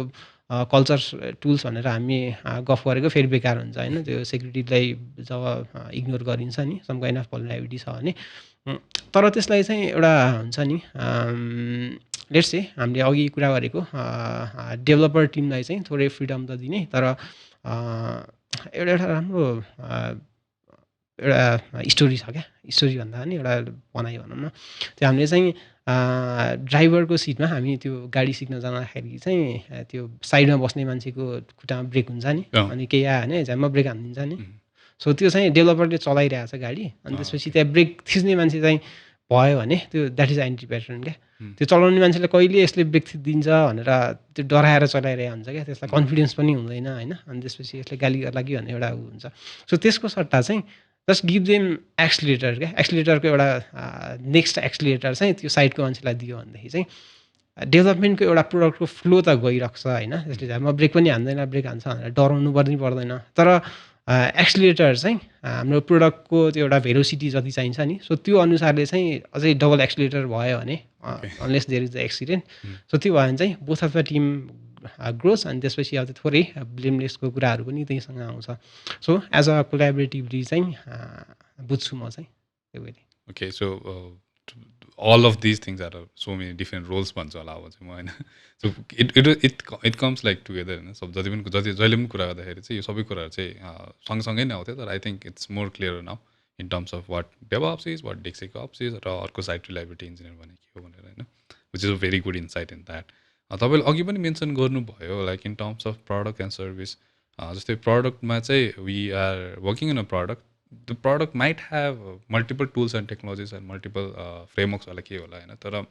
कल्चर टुल्स भनेर हामी गफ गरेको फेरि बेकार हुन्छ होइन त्यो सेक्युरिटीलाई जब इग्नोर गरिन्छ नि सम काइन्ड अफ भल्नरेबिलिटी छ भने तर त्यसलाई चाहिँ एउटा हुन्छ नि लेट्स से हामीले अघि कुरा गरेको डेभलपर टिमलाई चाहिँ थोरै फ्रिडम त दिने तर एउटा राम्रो एउटा स्टोरी छ क्या स्टोरी भन्दा पनि एउटा भनाइ भनौँ न त्यो हामीले चाहिँ ड्राइभरको सिटमा हामी त्यो गाडी सिक्न जाँदाखेरि चाहिँ त्यो साइडमा बस्ने मान्छेको खुट्टामा ब्रेक हुन्छ नि अनि केही आयो भने झ्याममा ब्रेक हानिदिन्छ नि सो त्यो चाहिँ डेभलपरले चलाइरहेको छ गाडी अनि त्यसपछि त्यहाँ ब्रेक थिच्ने मान्छे चाहिँ भयो भने त्यो द्याट इज एन्टी प्याटर्न क्या त्यो चलाउने मान्छेलाई कहिले यसले ब्रेक दिन्छ भनेर त्यो डराएर चलाइरहेको हुन्छ क्या त्यसलाई कन्फिडेन्स पनि हुँदैन होइन अनि त्यसपछि यसले गाली गर्ला कि भन्ने एउटा ऊ हुन्छ सो त्यसको सट्टा चाहिँ जस्ट गिभ देम एक्सलेटर क्या एक्सलेटरको एउटा नेक्स्ट एक्सलेटर चाहिँ त्यो साइडको मान्छेलाई दियो भनेदेखि चाहिँ डेभलपमेन्टको एउटा प्रोडक्टको फ्लो त गइरहेको छ होइन त्यसले झ्याममा ब्रेक पनि हान्दैन ब्रेक हान्छ भनेर डराउनु पनि पर्दैन तर एक्सलेटर चाहिँ हाम्रो प्रोडक्टको त्यो एउटा भेलोसिटी जति चाहिन्छ नि सो त्यो अनुसारले चाहिँ अझै डबल एक्सलेटर भयो भने unless there is the accident so त्यो भयो भने चाहिँ both of the team growth अनि त्यसपछि अब थोरै ब्लेमलेसको कुराहरू पनि त्यहीसँग आउँछ सो एज अ कोलाबोरेटिभली चाहिँ बुझ्छु म चाहिँ त्यो भएर okay so all of these things are so many different roles भन्छ होला अब चाहिँ म होइन so it comes like together होइन सब जति पनि जहिले पनि कुरा गर्दाखेरि चाहिँ यो सबै कुराहरू चाहिँ सँगसँगै नै आउँथ्यो तर I think it's more clear now in terms of what DevOps is what DevSecOps is र अर्को साइड रिलायबिलिटी इन्जिनियर भने के हो भनेर होइन which is a very good insight in that तपाईँले अघि पनि मेन्सन गर्नुभयो like in terms of product and service जस्तै प्रडक्टमा चाहिँ we are working in a product the product might have multiple tools and technologies and multiple frameworks होला के होला होइन तर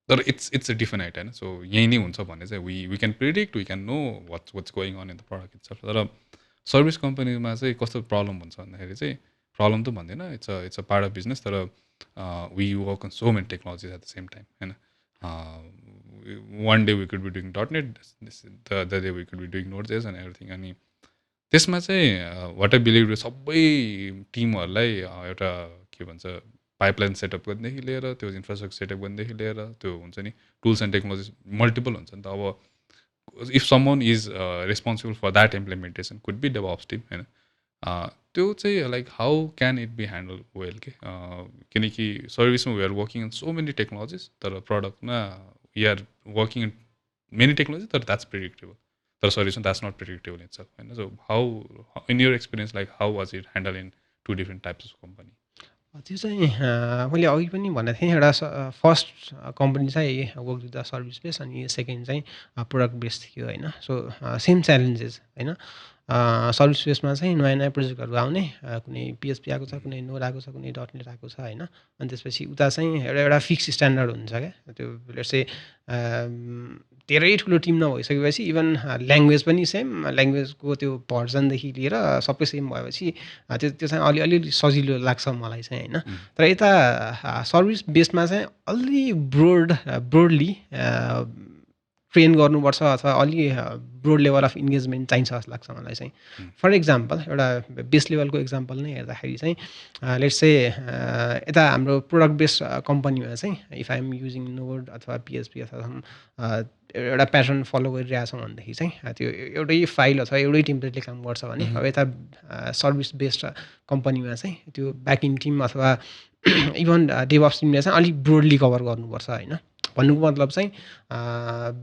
तर इट्स डिफिनाइट होइन सो यहीँ नै हुन्छ भने चाहिँ we can predict we can know what's going on in the product itself तर सर्भिस कम्पनीमा चाहिँ कस्तो प्रब्लम हुन्छ भन्दाखेरि चाहिँ प्रब्लम त भन्दैन it's a part of business तर we work on so many technologies at the same time होइन one day we could be doing .NET, the other day we could be doing Node.js and everything. अनि त्यसमा चाहिँ वाट आई बिलिभ सबै टिमहरूलाई एउटा के भन्छ पाइपलाइन सेटअप गर्नेदेखि लिएर त्यो इन्फ्रास्ट्रक्चर सेटअप गर्नेदेखि लिएर त्यो हुन्छ नि टुल्स एन्ड टेक्नोलोजिज मल्टिपल हुन्छ नि त अब if someone is responsible for that implementation could be DevOps team होइन त्यो चाहिँ like how can it be handle well के किनकि सर्भिसमा we are working in so many technologies तर प्रडक्टमा we are working in many technology तर द्याट्स प्रिडिक्टेबल तर सर्भिसमा द्याट्स नट प्रिडिक्टेबल इट्स होइन so how in your experience like how was it handle in two different types of company त्यो चाहिँ मैले अघि पनि भनेको थिएँ एउटा फर्स्ट कम्पनी चाहिँ work with the service base अनि सेकेन्ड चाहिँ प्रोडक्ट बेस थियो होइन सो सेम च्यालेन्जेस होइन सर्भिस बेसमा चाहिँ नयाँ नयाँ प्रोजेक्टहरू आउने कुनै पिएचपी आएको छ कुनै नोड आएको छ कुनै .NET आएको छ होइन अनि त्यसपछि उता चाहिँ एउटा एउटा फिक्स स्ट्यान्डर्ड हुन्छ क्या त्यो लेट्स से धेरै ठुलो टिम नभइसकेपछि इभन ल्याङ्ग्वेज पनि सेम ल्याङ्ग्वेजको त्यो भर्जनदेखि लिएर सबै सेम भएपछि त्यो चाहिँ अलिअलि सजिलो लाग्छ मलाई चाहिँ होइन तर यता सर्भिस बेसमा चाहिँ अलि ब्रोडली ट्रेन गर्नुपर्छ अथवा अलि ब्रोड लेभल अफ इन्गेजमेन्ट चाहिन्छ जस्तो लाग्छ मलाई चाहिँ फर इक्जाम्पल एउटा बेस लेभलको इक्जाम्पल नै हेर्दाखेरि चाहिँ लेट्स से यता हाम्रो प्रोडक्ट बेस कम्पनीमा चाहिँ इफ आइएम युजिङ नोड अथवा पिएचपी अथवा एउटा प्याटर्न फलो गरिरहेछ भनेदेखि चाहिँ त्यो एउटै फाइल अथवा एउटै टेम्प्लेटले काम गर्छ भने अब यता सर्भिस बेस्ड कम्पनीमा चाहिँ त्यो ब्याक इन्ड टिम अथवा इभन डेभअप्स टिमले चाहिँ अलिक ब्रोडली कभर गर्नुपर्छ होइन भन्नुको मतलब चाहिँ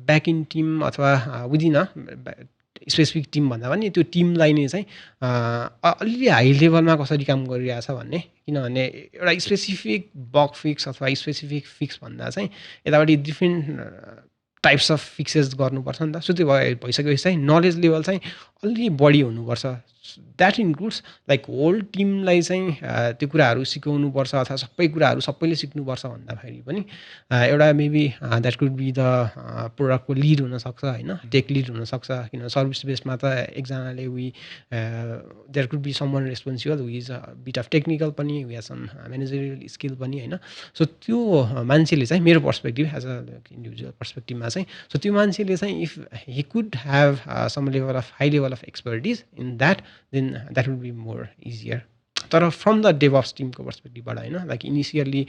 ब्याक इन्ड टिम अथवा विदिन अ स्पेसिफिक टिम भन्दा पनि त्यो टिमलाई नै चाहिँ अलि हाई लेभलमा कसरी काम गरिरहेछ भन्ने किनभने एउटा स्पेसिफिक बग फिक्स अथवा स्पेसिफिक फिक्स भन्दा चाहिँ यतापट्टि डिफ्रेन्ट टाइप्स अफ फिक्सेस गर्नुपर्छ नि त सो त्यो भइसकेपछि चाहिँ नलेज लेभल चाहिँ अलि बढी हुनुपर्छ द्याट इन्क्लुड्स लाइक होल टिमलाई चाहिँ त्यो कुराहरू सिकाउनुपर्छ अथवा सबै कुराहरू सबैले सिक्नुपर्छ भन्दाखेरि पनि एउटा maybe that could be the प्रोडक्टको लिड हुनसक्छ होइन टेक लिड हुनसक्छ किन सर्भिस बेसमा त एकजनाले there could be someone responsible who is bit of technical पनि who has some managerial skill पनि होइन सो त्यो मान्छेले चाहिँ मेरो पर्सपेक्टिभ एज अ इन्डिभिजुअल पर्सपेक्टिभमा चाहिँ सो त्यो मान्छेले चाहिँ if he could have some level of high level of expertise in that then that will be more easier तर फ्रम द डेभअप्स टिमको पर्सपेक्टिभबाट होइन लाइक इनिसियल्ली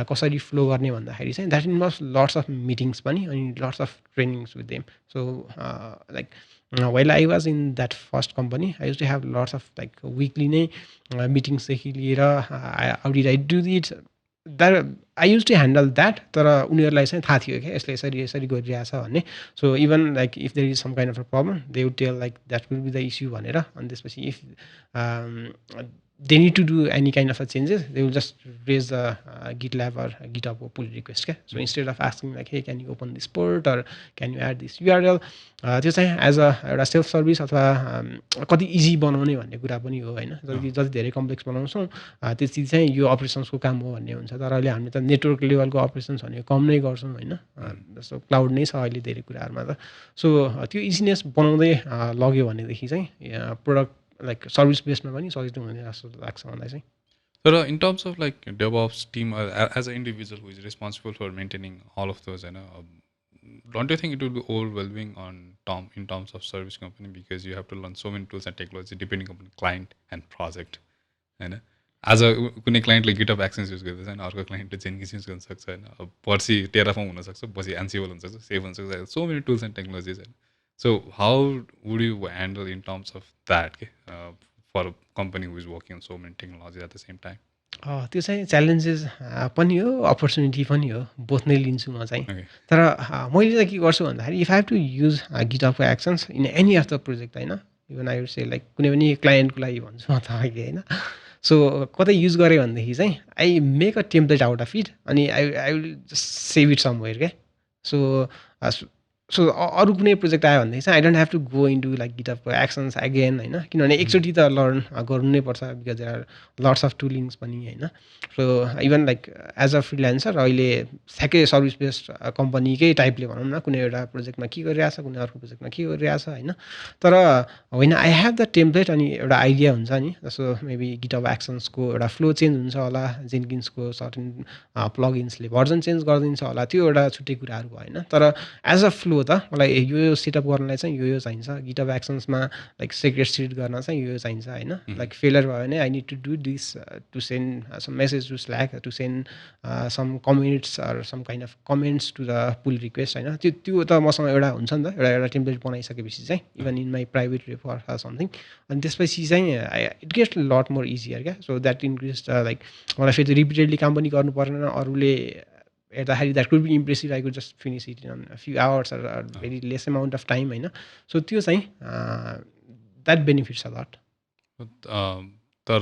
कसरी फ्लो गर्ने भन्दाखेरि चाहिँ that involves lots of meetings पनि अनि lots of trainings with them so like while I was in that first company, I used to have lots of like weekly मिटिङ्सदेखि लिएर how did I do it that I use to handle that तर उनीहरूलाई चाहिँ थाहा थियो क्या यसले यसरी यसरी गरिरहेछ भन्ने so even like if there is some kind of a problem they would tell like that will be the issue भनेर अनि त्यसपछि if they need to do any kind of a changes, they will just raise the GitLab or GitHub pull request. Okay? So instead of asking like, hey, can you open this port or can you add this URL, त्यो चाहिँ एज एउटा सेल्फ सर्भिस अथवा कति इजी बनाउने भन्ने कुरा पनि हो होइन जति धेरै कम्प्लेक्स बनाउँछौँ त्यति चाहिँ यो अपरेसन्सको काम हो भन्ने हुन्छ तर अहिले हामीले त नेटवर्क लेभलको अपरेसन्स भनेको कम नै गर्छौँ होइन जस्तो क्लाउड नै छ अहिले धेरै कुराहरूमा त सो त्यो इजिनेस बनाउँदै लग्यो भनेदेखि चाहिँ प्रोडक्ट लाइक सर्भिस बेसमा पनि सजिलो हुने जस्तो लाग्छ मलाई चाहिँ तर in terms of like DevOps team as a individual who is responsible for maintaining all of those होइन don't you think it will be overwhelming in terms of service company because you have to learn so many tools and technology depending upon client and project होइन आज कुनै क्लाइन्टले गिटअप एक्सन्स युज गर्दैछ होइन अर्को क्लाइन्टले जेनकिस युज गर्न सक्छ होइन अब पर्सि टेराफर्म हुनसक्छ पछि एन्सिबल हुनसक्छ सेभ हुनसक्छ so many tools and technologies होइन so how would you handle in terms of that के for a company who is working on so many technology at the same time त्यो चाहिँ च्यालेन्जेस पनि हो अपर्च्युनिटी पनि हो बोथ नै लिन्छु म चाहिँ तर मैले चाहिँ के गर्छु भन्दाखेरि if I have to use गिटअपको actions in any of the project होइन even I would say like कुनै पनि क्लाइन्टको लागि भन्छु म तपाईँले होइन सो कतै युज गरेँ भनेदेखि चाहिँ I make a template out of it अनि I will just save it somewhere क्या सो सो अरू कुनै प्रोजेक्ट आयो भनेदेखि चाहिँ I don't have to go into like गिटअपको एक्सन्स अगेन होइन, किनभने एकचोटि त लर्न गर्नु नै पर्छ because there are lots of toolings पनि होइन. So even like as a freelancer अहिले ठ्याक्कै सर्भिस बेस्ड कम्पनीकै टाइपले भनौँ न, कुनै एउटा प्रोजेक्टमा के गरिरहेछ, कुनै अर्को प्रोजेक्टमा के गरिरहेछ होइन. तर होइन आई हेभ द टेम्प्लेट अनि एउटा आइडिया हुन्छ नि, जस्तो मेबी गिटअप एक्सन्सको एउटा फ्लो चेन्ज हुन्छ होला, जेन्किन्सको सर्टेन प्लगइन्सले भर्जन चेन्ज गरिदिन्छ होला, त्यो एउटा छुट्टै कुराहरू भयो होइन. तर एज अ फ्लो त मलाई यो सेटअप गर्नलाई चाहिँ यो चाहिन्छ, गिटअप एक्सन्समा लाइक सेक्रेट सिट गर्न चाहिँ यो चाहिन्छ होइन. लाइक फेलर भयो भने I need to do this to send some message to Slack, to send some comments or some kind of comments to the pull request होइन. त्यो त मसँग एउटा हुन्छ नि त, एउटा टेम्प्लेट बनाइसकेपछि चाहिँ even in my private repo something. अनि त्यसपछि चाहिँ it gets lot more easier क्या. सो द्याट इन्क्रिज लाइक मलाई फेरि रिपिटेडली काम पनि गर्नु परेन, अरूले हेर्दाखेरि that could be impressive, I could just finish it in few hours or very less amount of time होइन. सो त्यो चाहिँ द्याट बेनिफिट्स अ लट. तर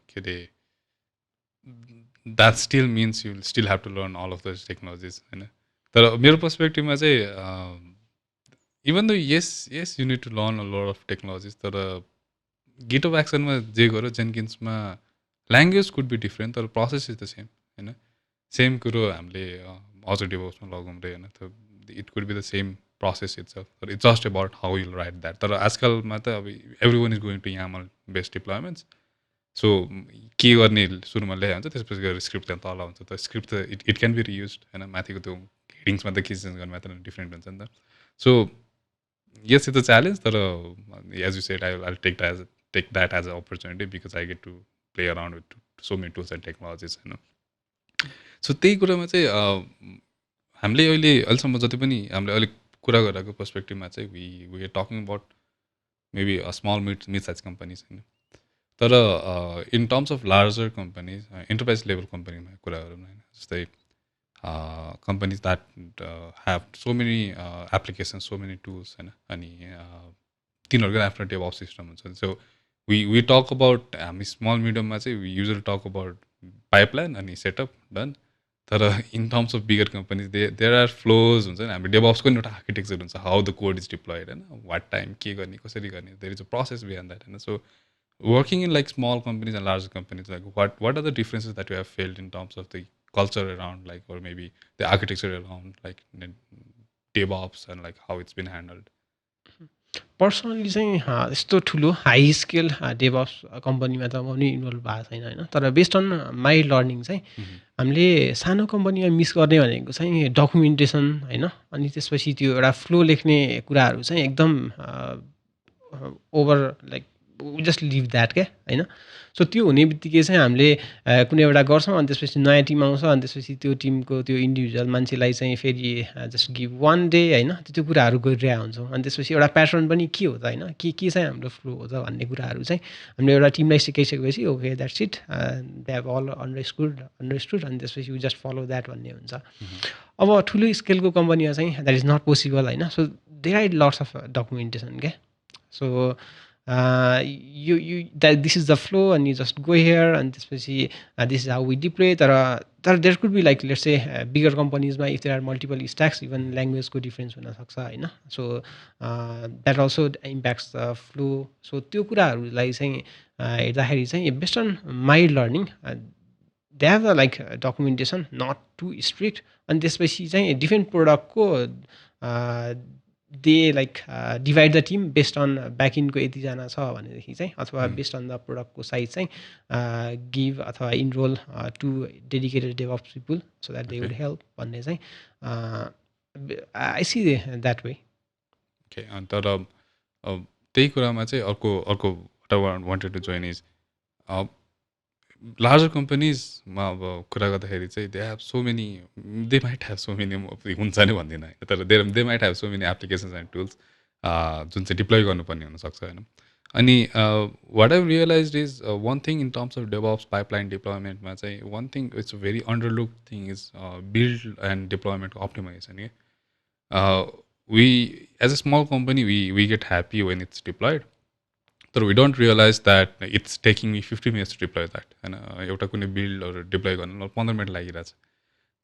के अरे that still means you still have to learn all of those technologies होइन. तर मेरो पर्सपेक्टिभमा चाहिँ even though yes you need to learn a lot of technologies, तर गिटअप एक्सनमा जे गऱ्यो जेन्किन्समा ल्याङ्ग्वेज कुड बी डिफ्रेन्ट तर प्रोसेस इज द सेम होइन. सेम कुरो हामीले अझ डेभोप्समा लगाउँ रे होइन, त it could be the same process it's तर it's just about how you'll write that. तर आजकलमा त अब everyone is going to YAML based डिप्लोइमेन्ट्स. So के गर्ने सुरुमा ल्याए हुन्छ, त्यसपछि गएर स्क्रिप्ट त्यहाँ तल हुन्छ, त स्क्रिप्ट त इट क्यान बी रियुज होइन. माथिको त्यो हेडिङ्समा त के चेन्ज गर्नु मात्र डिफ्रेन्ट हुन्छ नि त. So yes it's a challenge, तर as you said I take that as a opportunity because I get to play around with so many tools and technologies होइन. सो त्यही कुरामा चाहिँ हामीले अहिलेसम्म जति पनि हामीले अलिक कुरा गरेको पर्सपेक्टिभमा चाहिँ we are talking about maybe a small mid size companies होइन. तर in terms of larger companies, enterprise level कम्पनीमा कुरा गरौँ होइन, जस्तै companies that have so many applications, so many tools होइन. अनि तिनीहरूको आफ्नो DevOps सिस्टम हुन्छ. सो we talk about हामी स्मल मिडियममा चाहिँ we usually talk about pipeline अनि सेटअप डन. तर in terms of bigger companies there are flows हुन्छ नि. हाम्रो डेभअप्सको नि एउटा आर्किटेक्चर हुन्छ, how the code is deployed होइन, वाट टाइम के गर्ने कसरी गर्ने, there is a process behind that होइन. So working in like small companies and larger companies, like what are the differences that you have felt in terms of the culture around like, or maybe the architecture around like DevOps and like how it's been handled? Personally चाहिँ यस्तो ठुलो हाई स्केल डेभअप्स कम्पनीमा त म पनि इन्भल्भ भएको छैन होइन. तर बेस्ड अन माई लर्निङ चाहिँ हामीले सानो कम्पनीमा मिस गर्ने भनेको चाहिँ डकुमेन्टेसन होइन. अनि त्यसपछि त्यो एउटा फ्लो लेख्ने कुराहरू चाहिँ एकदम over like we just leave that क्या होइन. सो त्यो हुने बित्तिकै चाहिँ हामीले कुनै एउटा गर्छौँ, अनि त्यसपछि नयाँ टिम आउँछ, अनि त्यसपछि त्यो टिमको त्यो इन्डिभिजुअल मान्छेलाई चाहिँ फेरि जस्ट गिभ वान डे होइन, त्यो कुराहरू गरिरहेको हुन्छौँ. अनि त्यसपछि एउटा प्याटर्न पनि के हो त होइन, के चाहिँ हाम्रो फ्लो हो त भन्ने कुराहरू चाहिँ हामीले एउटा टिमलाई सिकाइसकेपछि okay that's it, they have all understood अनि त्यसपछि वी जस्ट फलो द्याट भन्ने हुन्छ. अब ठुलो स्केलको कम्पनीमा चाहिँ द्याट इज नट पोसिबल होइन. So there are lots of documentation क्या. So this is the flow अनि जस्ट गो हियर, अनि त्यसपछि this is how we deploy. तर there could be like let's say bigger कम्पनीजमा if there are multiple stacks, even ल्याङ्ग्वेजको डिफ्रेन्स हुनसक्छ होइन. So that also impacts the flow. So त्यो कुराहरूलाई चाहिँ हेर्दाखेरि चाहिँ based on my learning they have the like documentation not too strict. अनि त्यसपछि चाहिँ डिफ्रेन्ट प्रोडक्टको they like divide the team based on ब्याकइन्डको यतिजना छ भनेदेखि चाहिँ, अथवा बेस्ड अन द प्रोडक्टको साइज चाहिँ गिभ अथवा enroll to dedicated DevOps people so that they would help भन्ने चाहिँ आई सी द्याट वे. तर त्यही कुरामा चाहिँ अर्को wanted to join is larger कम्पनीजमा अब कुरा गर्दाखेरि चाहिँ they have so many, they might have so many, हुन्छ नै भन्दिनँ होइन, तर they might have so many applications and tools जुन चाहिँ डिप्लोय गर्नुपर्ने हुनसक्छ होइन. अनि what I realize is one thing in terms of DevOps pipeline डिप्लोयमेन्टमा चाहिँ one thing it's a very underlook thing is build and डिप्लोयमेन्टको अप्टिमाइजेसन के. We as a small company we get happy when it's deployed, तर we don't realize that it's taking me 50 minutes to deploy that होइन. एउटा कुनै बिल्डहरू डिप्लोय गर्न 15 मिनट लागिरहेछ.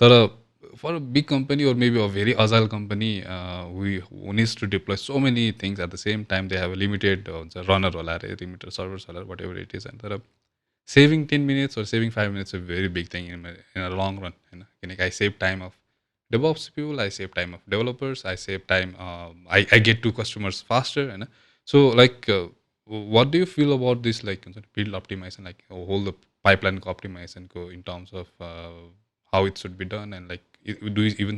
तर for a big company or maybe a very agile company who needs to deploy so many things at the same time, they have a limited runner होला रे limited servers होला whatever it is, and तर saving 10 minutes or saving 5 minutes is a very big thing in a long run, होइन किनकि I save time of DevOps people, I save time of developers, I save time, I get to customers faster, होइन so like what do you feel about this, like build optimization, like hold the pipeline optimization को in terms of how it should be done, and like do you even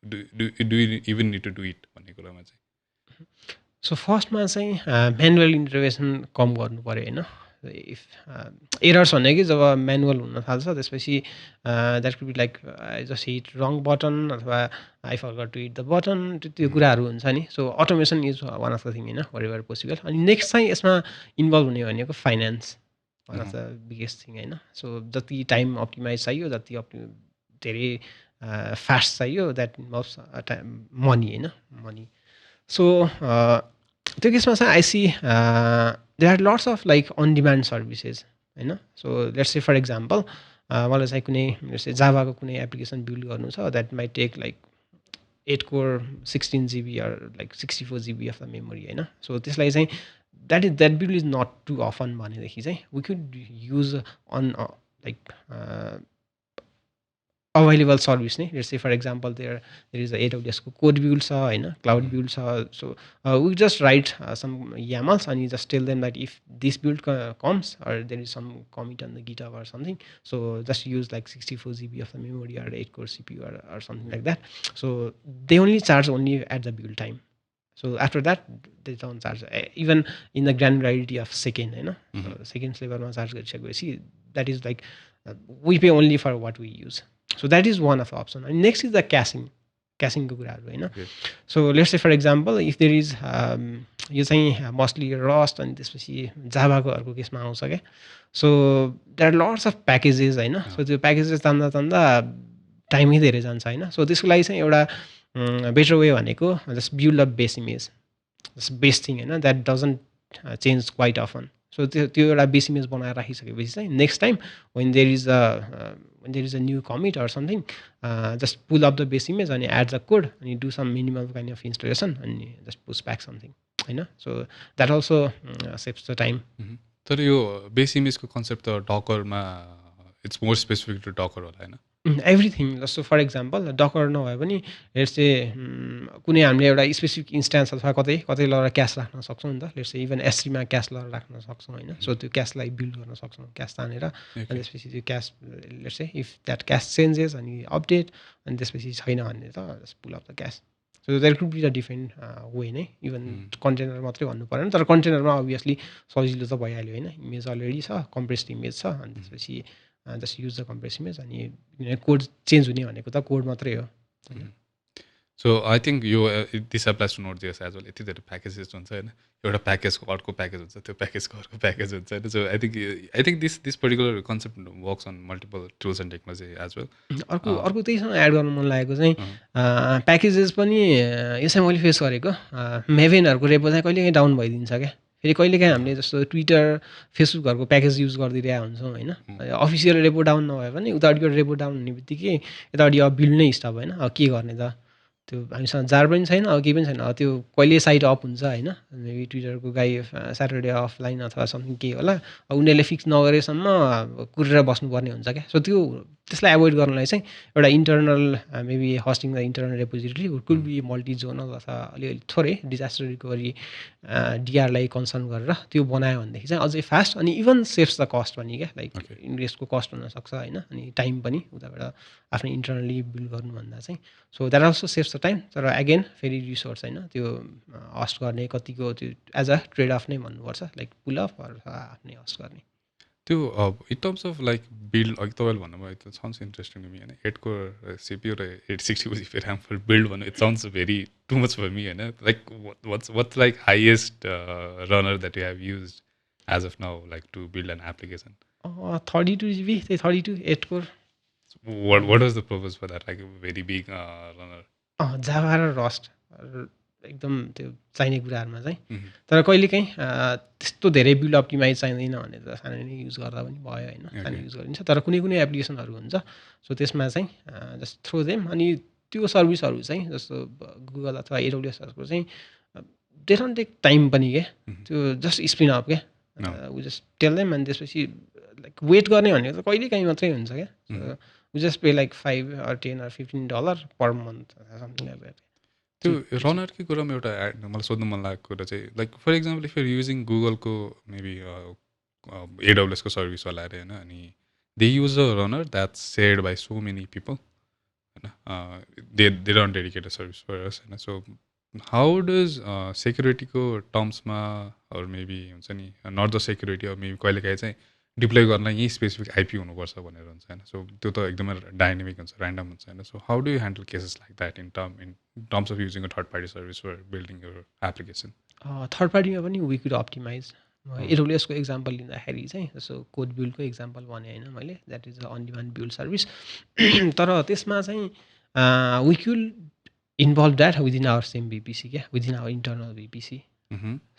do you even need to do it भन्ने कुरामा चाहिँ सो फर्स्टमा चाहिँ म्यानुअल इन्टरभेन्सन कम गर्नु पऱ्यो होइन इफ एरर्स भने कि जब म्यानुअल हुन थाल्छ त्यसपछि that could be like just hit wrong button अथवा I forgot to hit the button त्यो कुराहरू हुन्छ नि so automation is one of the thing होइन वेयर एभर पोसिबल अनि नेक्स्ट चाहिँ यसमा इन्भल्भ हुने भनेको finance one of the biggest thing होइन सो जति टाइम अप्टिमाइज चाहियो जति धेरै फास्ट चाहियो द्याट इन्भल्भ्स मनी होइन मनी सो त्यो केसमा चाहिँ I see there are lots of like on demand services होइन so let's say for example मलाई चाहिँ कुनै जाभाको कुनै एप्लिकेसन बिल्ड गर्नु छ that might take like 8 core 16 GB like 64 GB of the memory होइन सो त्यसलाई चाहिँ that build is not too often भनेदेखि चाहिँ we could use on like available service नै let's say for example there is AWS को कोड बिल्ड छ होइन क्लाउड बिल्ड छ so we just write some YAMLs अनि just tell them that if this build comes or there is some commit on the GitHub or something so just use like 64 GB of the memory or 8 core CPU or something like that so they only charge only at the build time so after that they don't charge even in the granularity of second होइन सेकेन्ड फ्लेभरमा चार्ज गरिसकेपछि that is like we pay only for what we use so that is one of the option अनि नेक्स्ट इज द क्यासिङको कुराहरू होइन so let's say for example if there is यो चाहिँ मोस्टली रस्ट अनि त्यसपछि जाभाको अर्को केसमा आउँछ क्या so there are lots of packages होइन सो त्यो प्याकेजेस तान्दा तान्दा टाइमै धेरै जान्छ होइन सो त्यसको लागि चाहिँ एउटा बेटर वे भनेको just build up base image just base thing होइन that doesn't change quite often so त्यो एउटा बेस इमेज बनाएर राखिसकेपछि चाहिँ next time when there is a new commit or something, just pull up the base image and add the code and you do some minimal kind of installation and you just push back something. You know? So that also saves the time. तर यो बेस इमेजको कन्सेप्ट त डकरमा इट्स मोर स्पेसिफिक टु डकर होला होइन एभ्रिथिङ जस्तो फर इक्जाम्पल डकर नभए पनि लेट्स चाहिँ कुनै हामीले एउटा स्पेसिफिक इन्स्टान्स अथवा कतै कतै लगेर क्यास राख्न सक्छौँ नि त लेट्स चाहिँ इभन S3मा क्यास लगेर राख्न सक्छौँ होइन सो त्यो क्यासलाई बिल्ड गर्न सक्छौँ क्यास तानेर अनि त्यसपछि त्यो क्यास लेट्स चाहिँ इफ द्याट क्यास चेन्जेस अनि अपडेट अनि त्यसपछि छैन भने त just pull up the cache so there could be the different way नै इभन कन्टेनर मात्रै भन्नु परेन तर कन्टेनरमा अभियसली सजिलो त भइहाल्यो होइन इमेज अलरेडी छ कम्प्रेस्ड इमेज छ अनि त्यसपछि just use the compress image अनि कोड चेन्ज हुने भनेको त कोड मात्रै हो सो आई थिङ्क यो this applies to Node JS as well यति धेरै प्याकेजेस हुन्छ होइन एउटा प्याकेजको अर्को प्याकेज हुन्छ त्यो प्याकेजको अर्को प्याकेज हुन्छ होइन so I think this particular concept works on multiple tools and technology as well अर्को त्यहीसँग एड गर्नु मन लागेको चाहिँ प्याकेजेस पनि यसै मैले फेस गरेको मेभेनहरूको रेपो चाहिँ कहिलेकाहीँ डाउन भइदिन्छ क्या फेरि कहिलेकाहीँ हामीले जस्तो ट्विटर फेसबुकहरूको प्याकेज युज गरिदिरहेको हुन्छौँ होइन अफिसियल रेपो डाउन नभए पनि उतापट्टिबाट रेपो डाउन हुने बित्तिकै यतापट्टि अब बिल्ड नै स्टप होइन अब के गर्ने त त्यो हामीसँग जार पनि छैन अब केही पनि छैन त्यो कहिले साइट अप हुन्छ होइन मेबी ट्विटरको गाई स्याटरडे अफलाइन अथवा समथिङ केही होला अब उनीहरूले फिक्स नगरेसम्म कुरेर बस्नुपर्ने हुन्छ क्या सो त्यसलाई एभोइड गर्नलाई चाहिँ एउटा internal maybe hosting the internal repository could be multi zonal अथवा अलिअलि थोरै डिजास्टर रिकभरी डिआरलाई कन्सर्न गरेर त्यो बनायो भनेदेखि चाहिँ अझै फास्ट अनि इभन सेभ्स द कस्ट पनि क्या लाइक इन्भेस्टको कस्ट हुनसक्छ होइन अनि टाइम पनि उताबाट आफ्नो इन्टरनली बिल्ड गर्नुभन्दा चाहिँ so that also saves the time तर अगेन फेरि रिसोर्स होइन त्यो हस्ट गर्ने कतिको त्यो एज अ ट्रेड अफ नै भन्नुपर्छ लाइक पुल अफ आफ्नै हस्ट गर्ने त्यो in terms of like build अघि तपाईँले भन्नुभयो it sounds interesting to me होइन 8 को CPU र 860 GB ऱ्याम फर बिल्ड भन्नु it sounds very too much for me होइन like what's like highest runner that you have use as of now like to build an application 32 GB त्यही 32 8 core what was the purpose for that like a very big runner जाभा र रस्ट एकदम त्यो चाहिने कुराहरूमा चाहिँ Mhm. तर कहिलेकाहीँ त्यस्तो धेरै बिल्ड अप्टिमाइज चाहिँदैन भने त सानो नै युज गर्दा पनि भयो होइन सानो Okay. युज गरिन्छ तर कुनै कुनै एप्लिकेसनहरू हुन्छ सो त्यसमा चाहिँ जस्ट थ्रो देम अनि त्यो सर्भिसहरू चाहिँ जस्तो गुगल अथवा एडब्ल्युएसहरूको चाहिँ दे डोन्ट टेक टाइम पनि के Mhm. त्यो जस्ट स्पिन अप क्या No. We just tell them अनि त्यसपछि लाइक वेट गर्ने भनेको त कहिलेकाहीँ मात्रै हुन्छ क्या Mhm. We just pay like $5 or $10 or $15 per month something like that त्यो रनरकै कुरामा एउटा मलाई सोध्नु मन लागेको कुरा चाहिँ like for example if you're using गुगलको मेबी एडब्ल्युएसको सर्भिस होला अरे होइन अनि they use a runner that's shared by so many people होइन they don't dedicate a service for us होइन सो हाउ डज सेक्युरिटीको टर्म्समा अरू मेबी हुन्छ नि नट द सेक्युरिटी अब मेबी कहिलेकाहीँ चाहिँ डिप्लोय गर्न यहीँ स्पेसिफिक आइपी हुनुपर्छ भनेर हुन्छ होइन सो त्यो त एकदमै डाइनामिक हुन्छ ऱ्यान्डम हुन्छ होइन so how do you handle cases like that in terms of using a third party service for building your application third पार्टीमा पनि वी कुड अप्टिमाइज एडब्ल्युएसको इक्जाम्पल लिँदाखेरि चाहिँ जस्तो कोड बिल्डको इक्जाम्पल भने होइन मैले that is on demand build service तर त्यसमा चाहिँ we could involve that within our same VPC क्या within our internal VPC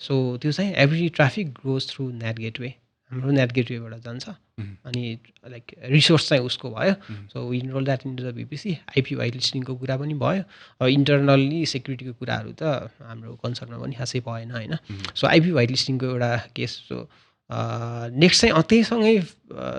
so त्यो चाहिँ every traffic goes through net gateway हाम्रो नेट गेटवेबाट जान्छ अनि लाइक रिसोर्स चाहिँ उसको भयो so we enroll that into the VPC IP white लिस्टिङको कुरा पनि भयो अब इन्टरनल्ली सेक्युरिटीको कुराहरू त हाम्रो कन्सर्नमा पनि खासै भएन होइन सो आइपी वाइट लिस्टिङको एउटा केस सो नेक्स्ट चाहिँ त्यहीसँगै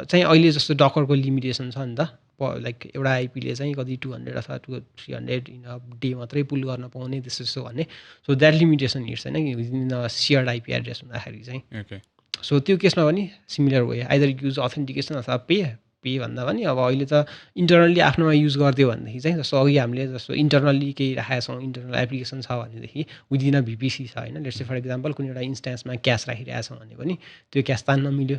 चाहिँ अहिले जस्तो डकरको लिमिटेसन छ नि त लाइक एउटा आइपीले चाहिँ कति 200 अथवा 300 इन अ डे मात्रै पुल गर्न पाउने त्यस्तो भन्ने सो द्याट लिमिटेसन हिट्स होइन कि विदिन द सेयर्ड आइपी एड्रेस हुँदाखेरि चाहिँ सो त्यो केसमा पनि सिमिलर भयो आइदर युज अथेन्टिकेसन अथवा पे भन्दा पनि अब अहिले त इन्टरनल्ली आफ्नोमा युज गरिदियो भनेदेखि चाहिँ जस्तो अघि हामीले जस्तो इन्टरनल्ली केही राखेका छौँ इन्टरनल एप्लिकेसन छ भनेदेखि विदिन अ भिपिसी छ होइन लेट्स से फर इक्जाम्पल कुनै एउटा इन्स्टेन्समा क्यास राखिरहेको छौँ भने पनि त्यो क्यास तान्न मिल्यो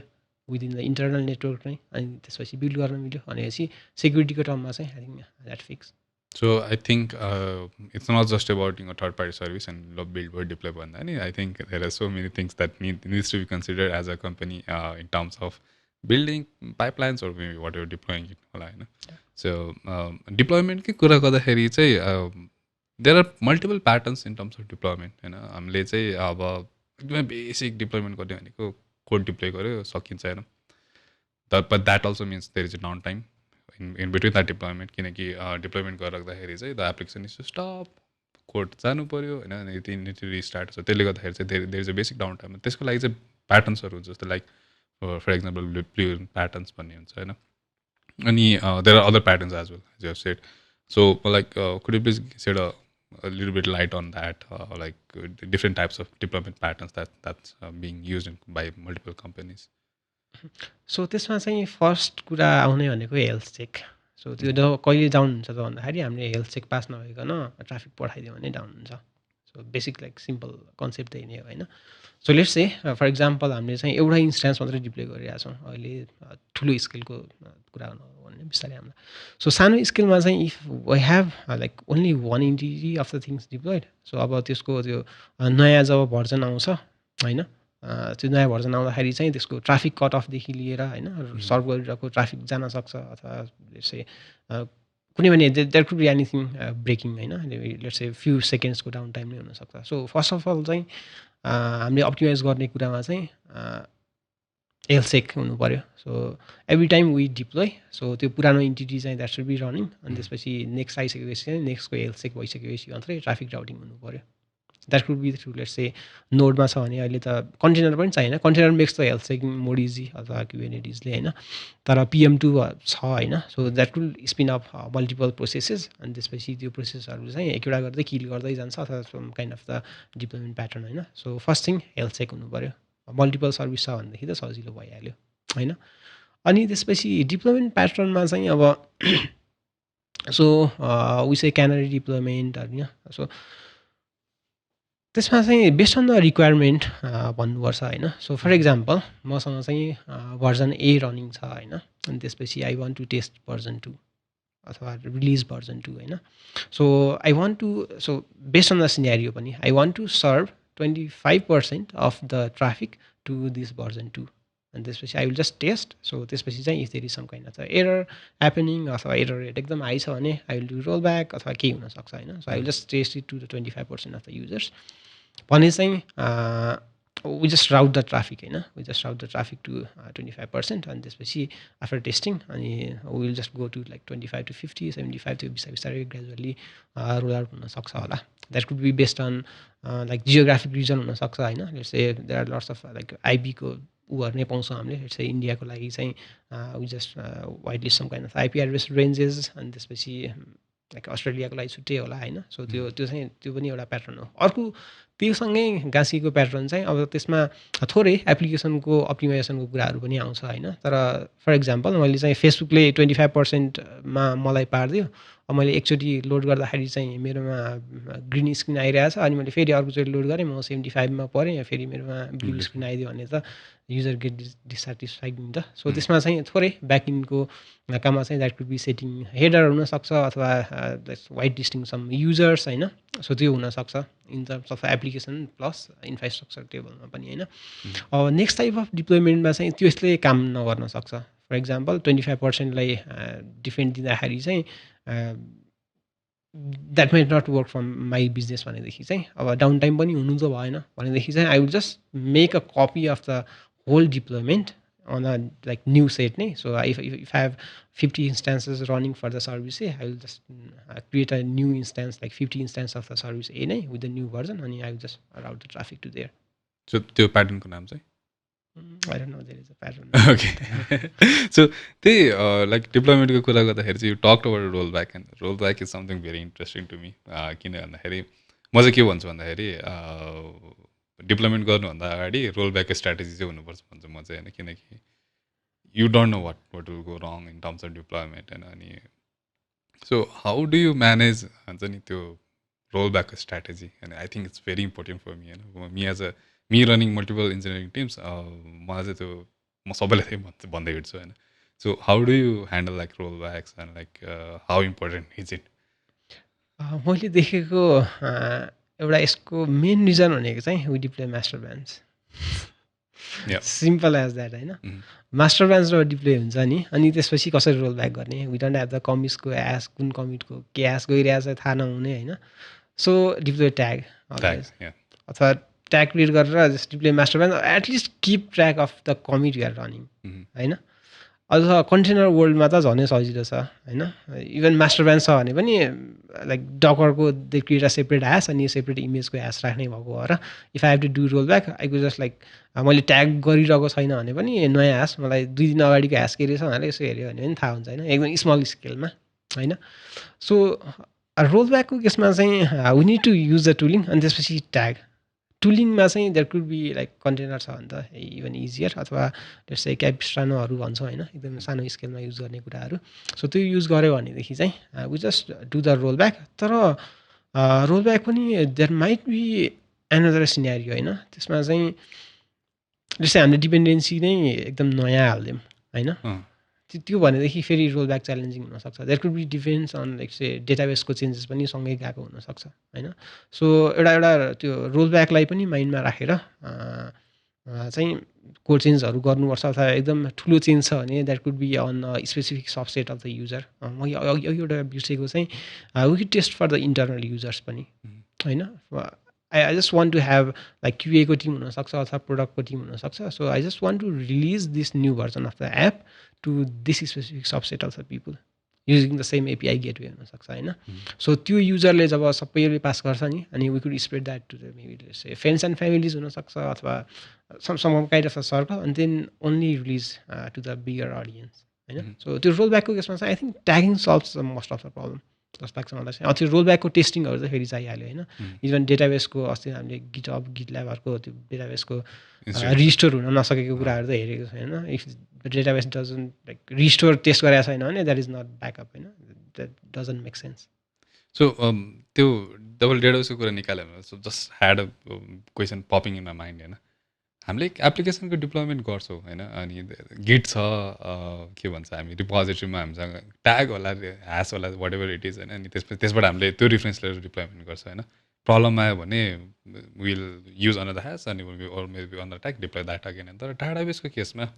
विदिन द इन्टरनल नेटवर्क नै अनि त्यसपछि बिल्ड गर्न मिल्यो भनेपछि सेक्युरिटीको टर्ममा चाहिँ I think that fix So I think it's not just about a third-party service and build or deploy भन्दा नि I think there are so many things that needs to be considered as a company in terms of building pipelines or maybe whatever deploying it होला होइन so deploymentकै कुरा गर्दाखेरि चाहिँ there are multiple patterns in terms of deployment होइन हामीले चाहिँ अब एकदमै बेसिक डिप्लोयमेन्ट गर्ने भनेको कोड डिप्लोय गऱ्यो सकिन्छ होइन but that also means there is a downtime in between that deployment किनकि डिप्लोयमेन्ट गरिराख्दाखेरि चाहिँ the application is to stop code जानु पऱ्यो होइन अनि रिस्टार्ट छ त्यसले गर्दाखेरि चाहिँ there is a basic down time त्यसको लागि चाहिँ प्याटर्न्सहरू हुन्छ जस्तो like for example blue patterns भन्ने हुन्छ होइन अनि there are other patterns as well as you have said so like could you please said a little bit light on that like different types of deployment patterns that's being used by multiple companies. So त्यसमा चाहिँ फर्स्ट कुरा आउने भनेको हेल्थ चेक सो त्यो कहिले डाउन हुन्छ त भन्दाखेरि हामीले हेल्थ चेक पास नभइकन ट्राफिक पठाइदियो भने डाउन हुन्छ so basic like simple concept त्यही नै हो होइन so let's say for example हामीले चाहिँ एउटा इन्स्टेन्स मात्रै डिप्लोय गरिरहेको छौँ अहिले ठुलो स्केलको कुरा भन्ने बिस्तारै हामीलाई सो सानो स्केलमा चाहिँ if we have like only one entity of the things deployed so अब त्यसको त्यो नयाँ जब भर्जन आउँछ होइन त्यो नयाँ भर्जन आउँदाखेरि चाहिँ त्यसको ट्राफिक कट अफदेखि लिएर होइन सर्भ गरिरहेको ट्राफिक जान सक्छ अथवा लेट्स कुनै भने there could be anything breaking होइन लेट्स से फ्यु सेकेन्ड्सको डाउन टाइम नै हुनसक्छ सो फर्स्ट अफ अल चाहिँ हामीले अप्टिमाइज गर्ने कुरामा चाहिँ हेल्थ हुनु पऱ्यो so every time we deploy so त्यो पुरानो इन्टिटी चाहिँ द्याट सुड बी रनिङ अनि त्यसपछि नेक्स्ट आइसकेपछि चाहिँ नेक्स्टको हेल्थ चेक भइसकेपछि मात्रै ट्राफिक राउटिङ हुनु पऱ्यो that could be through let's say नोडमा छ भने अहिले त कन्टेनर पनि चाहिएन कन्टेनर मेक्स त हेल्थ चेकिङ मोड इजी अथवा क्युएनएडिजले होइन तर PM2 छ होइन so that could spin off multiple processes अनि त्यसपछि त्यो प्रोसेसहरू चाहिँ एकवटा गर्दै किल गर्दै जान्छ अथवा some kind of the deployment pattern होइन so first thing health check हुनु पऱ्यो मल्टिपल सर्भिस छ भनेदेखि त सजिलो भइहाल्यो होइन अनि त्यसपछि डिप्लोयमेन्ट प्याटर्नमा चाहिँ अब सो विसे क्यानरी डिप्लोयमेन्ट होइन सो त्यसमा चाहिँ बेस्ड अन द रिक्वायरमेन्ट भन्नुपर्छ होइन सो फर इक्जाम्पल मसँग चाहिँ भर्जन A रनिङ छ होइन अनि त्यसपछि I want to test version 2 अथवा रिलिज भर्जन 2 होइन so I want to so based on the scenario पनि I want to serve 25% of the traffic to this version 2 अनि त्यसपछि I will just test. So त्यसपछि चाहिँ if there is some kind of error happening अथवा एरर रेट एकदम हाई छ भने I will do roll back अथवा केही हुनसक्छ होइन. So I will just test it to the 25% of the users भने चाहिँ we just route the traffic होइन. We just route the traffic to 25%. अनि त्यसपछि आफ्टर टेस्टिङ अनि we will just go to like 25 to 50, 75 त्यो बिस्तारै बिस्तारै ग्रेजुअली रोल आउट हुनसक्छ होला. That could be based on like geographic region हुनसक्छ होइन. Let's say there are lots of like आइपीको उहरू नै पाउँछौँ हामीले. लेट्स से इन्डियाको लागि चाहिँ we just white list some kind of IP address ranges. अनि त्यसपछि लाइक अस्ट्रेलियाको लागि छुट्टै होला होइन. सो त्यो चाहिँ त्यो पनि एउटा प्याटर्न हो. अर्को त्योसँगै गाँसिएको प्याटर्न चाहिँ अब त्यसमा थोरै एप्लिकेसनको अप्टिमाइजेसनको कुराहरू पनि आउँछ होइन. तर फर इक्जाम्पल मैले चाहिँ फेसबुकले 25%मा मलाई पारिदियो. अब मैले एकचोटि लोड गर्दाखेरि चाहिँ मेरोमा ग्रिन स्क्रिन आइरहेको छ अनि मैले फेरि अर्कोचोटि लोड गरेँ म 75मा परेँ फेरि मेरोमा ब्लू स्क्रिन आइदियो भने त युजर गेट डिससेटिस्फाइड नि त. सो त्यसमा चाहिँ थोरै ब्याकइनको काममा चाहिँ that could be setting header हुनसक्छ अथवा वाइट लिस्टिङ सम युजर्स होइन. सो त्यो हुनसक्छ in terms of application plus infrastructure टेबलमा पनि होइन. अब नेक्स्ट टाइप अफ डिप्लोइमेन्टमा चाहिँ त्यसले काम नगर्न सक्छ. फर इक्जाम्पल 25%लाई डिफेन्ड दिँदाखेरि चाहिँ that might not work from my business भनेदेखि चाहिँ अब डाउन टाइम पनि हुनु त भएन भनेदेखि चाहिँ I will just make a copy of the whole deployment on a like new set ne. So if I have 50 instances running for the service A, I will just create a new instance like 50 instance of the service A ne with the new version and I will just route the traffic to there. So त्यो pattern को नाम चाहिँ I don't know, there is a pattern. Okay. So the like deployment को कुरा गर्दाखेरि चाहिँ you talked about rollback and rollback is something very interesting to me. किन भन्दाखेरि म चाहिँ के भन्छु भन्दाखेरि डिप्लोइमेन्ट गर्नुभन्दा अगाडि रोल ब्याक स्ट्राटेजी चाहिँ हुनुपर्छ भन्छु म चाहिँ होइन. किनकि you don't know what will go wrong in terms of deployment होइन. अनि so how do you manage भन्छ नि त्यो रोल ब्याकको स्ट्राटेजी. अनि I think it's very important for me होइन. Me as a me running multiple engineering teams मलाई चाहिँ त्यो म सबैलाई त्यही भन्दै हिँड्छु होइन. So how do you handle like roll backs and like how important is it. मैले देखेको एउटा यसको मेन रिजन भनेको चाहिँ we deploy master branch. Simple as that होइन. मास्टर ब्रान्च र डिप्लोय हुन्छ नि अनि त्यसपछि कसरी रोल ब्याक गर्ने. वी डोन्ट ह्याभ द कमिट्सको एस कुन कमिटको के एस गइरहेछ थाहा नहुने होइन. सो डिप्लोय ट्याग अथवा ट्याग क्रिएट गरेर just deploy master branch at least keep track of the commit you are running होइन. अथवा कन्टेनर वर्ल्डमा त झनै सजिलो छ होइन. इभन मास्टर ब्रान्च छ भने पनि लाइक डकरको they create a separate hash अनि सेपरेट इमेजको ह्यास राख्ने भएको हो र if I have to do roll back I could just like मैले ट्याग गरिरहेको छैन भने पनि नयाँ ह्यास मलाई 2 दिन अगाडिको ह्यास के रहेछ भनेर यसो हेऱ्यो भने पनि थाहा हुन्छ होइन. एकदम स्मल स्केलमा होइन. सो रोल ब्याकको केसमा चाहिँ we need to use the tooling अनि त्यसपछि ट्याग टुलिङमा चाहिँ there could be like container छ भने त इभन इजियर अथवा जस्तै क्यापिस्ट्रानोहरू भन्छौँ होइन एकदम सानो स्केलमा युज गर्ने कुराहरू. सो त्यो युज गऱ्यो भनेदेखि चाहिँ we just do the roll back. तर रोल ब्याक पनि there might be another scenario होइन. त्यसमा चाहिँ जस्तै हामीले डिपेन्डेन्सी नै एकदम नयाँ हालिदिउँ होइन. त्यो भनेदेखि फेरि रोल ब्याक च्यालेन्जिङ हुनसक्छ. There could be depends on like say डेटाबेसको चेन्जेस पनि सँगै गएको हुनसक्छ होइन. सो एउटा त्यो रोल ब्याकलाई पनि माइन्डमा राखेर चाहिँ कोड चेन्जहरू गर्नुपर्छ. अथवा एकदम ठुलो चेन्ज छ भने that could be on specific subset of the user. म एउटा बिर्सेको चाहिँ we could test for the internal users पनि होइन. I just want to have like QA को team हुनसक्छ अथवा प्रोडक्टको टिम हुनसक्छ. So I just want to release this new version of the app to this specific subset of the people using the same API gateway हुनसक्छ होइन. सो त्यो युजरले जब सबैले पास गर्छ नि अनि we could spread that to the maybe friends and families हुनसक्छ अथवा some kind of the circle and then only release to the bigger audience होइन. सो त्यो रोल ब्याकको केसमा चाहिँ I think tagging solves most of the problem जस्तो लाग्छ मलाई चाहिँ. त्यो रोल ब्याकको टेस्टिङहरू चाहिँ फेरि चाहिहाल्यो होइन. इभन डेटाबेसको अस्ति हामीले गिटअप गिटल्याबहरूको त्यो डेटाबेसको रिस्टोर हुन नसकेको कुराहरू त हेरेको छ होइन. If database doesn't like restore test गरेको छैन भने द्याट इज नट ब्याकअप होइन. That doesn't make sense. So त्यो डबल डेटाबेसको कुरा निकाल्यो भने so just had a question popping in my mind होइन. हामीले एप्लिकेसनको डिप्लोइमेन्ट गर्छौँ होइन. अनि गिट छ के भन्छ हामी रिपोजिटरीमा हामीसँग ट्याग होला ह्यास होला वाट एभर इट इज होइन. अनि त्यसबाट हामीले त्यो रिफरेन्स लिएर डिप्लोइमेन्ट गर्छ होइन. प्रब्लम आयो भने विल युज अनदर ह्यास अनि maybe another tag deploy that again. तर डाटाबेसको केसमा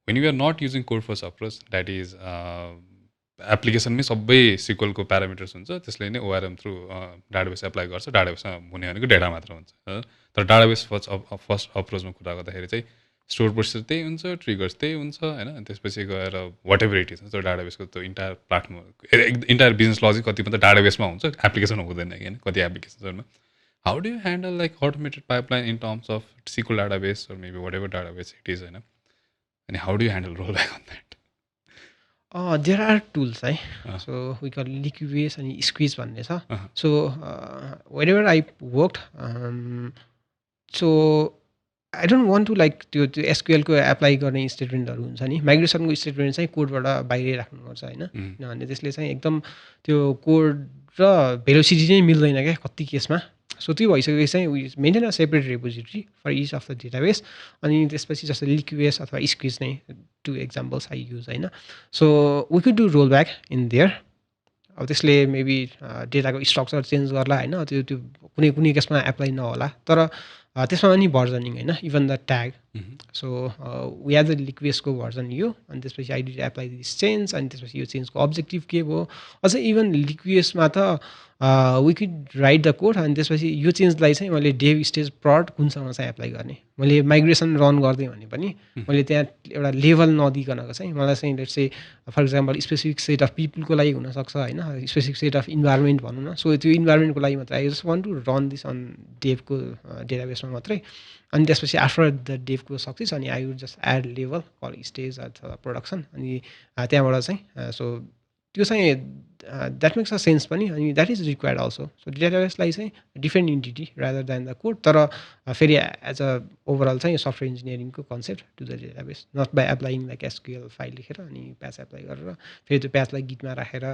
when you are not using code first approach, that is एप्लिकेसनमै सबै सिक्वलको प्यारामिटर्स हुन्छ, त्यसले नै ओआरएम थ्रु डाटाबेस एप्लाई गर्छ. डाटाबेसमा हुने भनेको डेटा मात्र हुन्छ. तर डाटाबेस फर्स्ट अप्रोचमा कुरा गर्दाखेरि चाहिँ स्टोर प्रोसेसर त्यही हुन्छ, ट्रिगर्स त्यही हुन्छ होइन. अनि त्यसपछि गएर वाट एभर इट इज त्यो डाटाबेसको त्यो entire platform entire business logic कति मात्रै डाटाबेसमा हुन्छ, एप्लिकेसनमा हुँदैन होइन कति एप्लिकेसन्सहरूमा. How do you handle like automated pipeline in terms of sequel database or maybe whatever database it is होइन. अनि how do you handle roll back on that? There are tools है. सो वी कल लिक्विड अनि स्क्विज भन्ने छ. So whenever I work so I don't want to like त्यो एसक्युएलको एप्लाई गर्ने स्टेटमेन्टहरू हुन्छ नि, माइग्रेसनको स्टेटमेन्ट चाहिँ कोडबाट बाहिरै राख्नुपर्छ होइन. किनभने त्यसले चाहिँ एकदम त्यो कोड र भेलोसिटी नै मिल्दैन क्या कति केसमा. सो त्यो भइसकेपछि चाहिँ we maintain a separate repository for each of the database. अनि त्यसपछि जस्तो लिक्विड अथवा स्क्विज नै टु एक्जाम्पल्स आई युज होइन. So we could do roll back in there. अब त्यसले मेबी डेटाको स्ट्रक्चर चेन्ज गर्ला होइन, त्यो त्यो कुनै कुनै केसमा एप्लाई नहोला. तर त्यसमा पनि भर्जनिङ होइन, even the tag. So we have the लिक्वेस्टको भर्जन यो, अनि त्यसपछि I did apply this change, अनि त्यसपछि यो चेन्जको अब्जेक्टिभ के भयो. अझै इभन लिक्वेस्टमा त we could write the code, अनि त्यसपछि यो चेन्जलाई चाहिँ मैले डेभ स्टेज प्रड कुनसँग चाहिँ एप्लाई गर्ने. मैले माइग्रेसन रन गरिदिएँ भने पनि मैले त्यहाँ एउटा लेभल नदिकनको चाहिँ मलाई चाहिँ let's say for example specific set of पिपलको लागि हुनसक्छ होइन, स्पेसिफिक सेट अफ इन्भाइरोमेन्ट भनौँ न. सो त्यो इन्भाइरोमेन्टको लागि मात्रै I just want to run this on डेभको डेटाबेसमा मात्रै. अनि त्यसपछि आफ्टर द डेभको सक्सेस अनि I would just add level call stage अथवा प्रोडक्सन. अनि त्यहाँबाट चाहिँ सो त्यो चाहिँ द्याट मेक्स अ सेन्स पनि, अनि that is required also. So डेटाबेसलाई चाहिँ different entity rather than the code. तर फेरि एज अ ओभरअल चाहिँ सफ्टवेयर इन्जिनियरिङको concept to the database, not by applying like SQL file लेखेर अनि प्याच एप्लाई गरेर फेरि त्यो प्याचलाई गिटमा राखेर.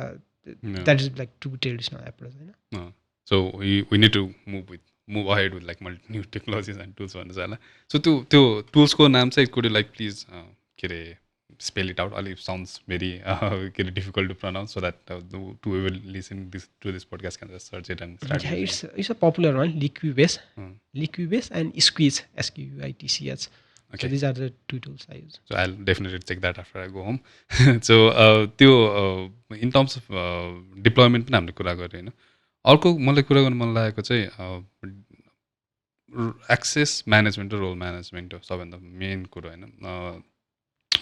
That is like to traditional approach होइन. So we need to move ahead with like multi new technologies and tools भन्नु चाहिँ होला. सो त्यो टुल्सको नाम चाहिँ कुड लाइक प्लिज के अरे spell it out. It sounds very difficult to pronounce, so that whoever will listen to this podcast can just search it and start. Yeah, it's a popular one, Liquibase. Liquibase and Squeeze, SQUITCH. Okay. So these are the two tools I use. So I'll definitely check that after I go home. So in terms of deployment पनि हामीले कुरा गऱ्यो होइन. अर्को मलाई कुरा गर्नु मन लागेको चाहिँ एक्सेस म्यानेजमेन्ट र रोल म्यानेजमेन्ट हो सबभन्दा मेन कुरो होइन.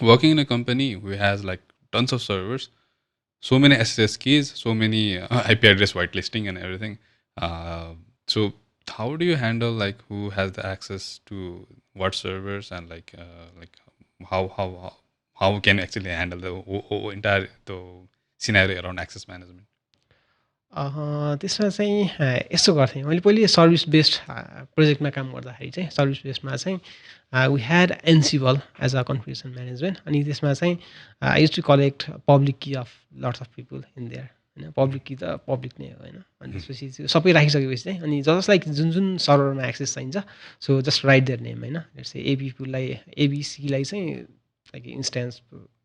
Working in a company who has like tons of servers, so many SSH keys, so many IP address whitelisting and everything. So how do you handle like who has the access to what servers and like how can you actually handle the entire scenario around access management? त्यसमा चाहिँ यस्तो गर्थेँ मैले पहिले सर्भिस बेस्ड प्रोजेक्टमा काम गर्दाखेरि चाहिँ सर्भिस बेस्डमा चाहिँ we had Ansible as a configuration management. अनि त्यसमा चाहिँ I use to collect public key of lots of people in there होइन. पब्लिक की त पब्लिक नै हो होइन. अनि त्यसपछि त्यो सबै राखिसकेपछि चाहिँ अनि जसलाई जुन जुन सर्भरमा एक्सेस चाहिन्छ so just right their name होइन. जस्तै एबिपीलाई एबिसीलाई चाहिँ लाइक इन्स्टेन्स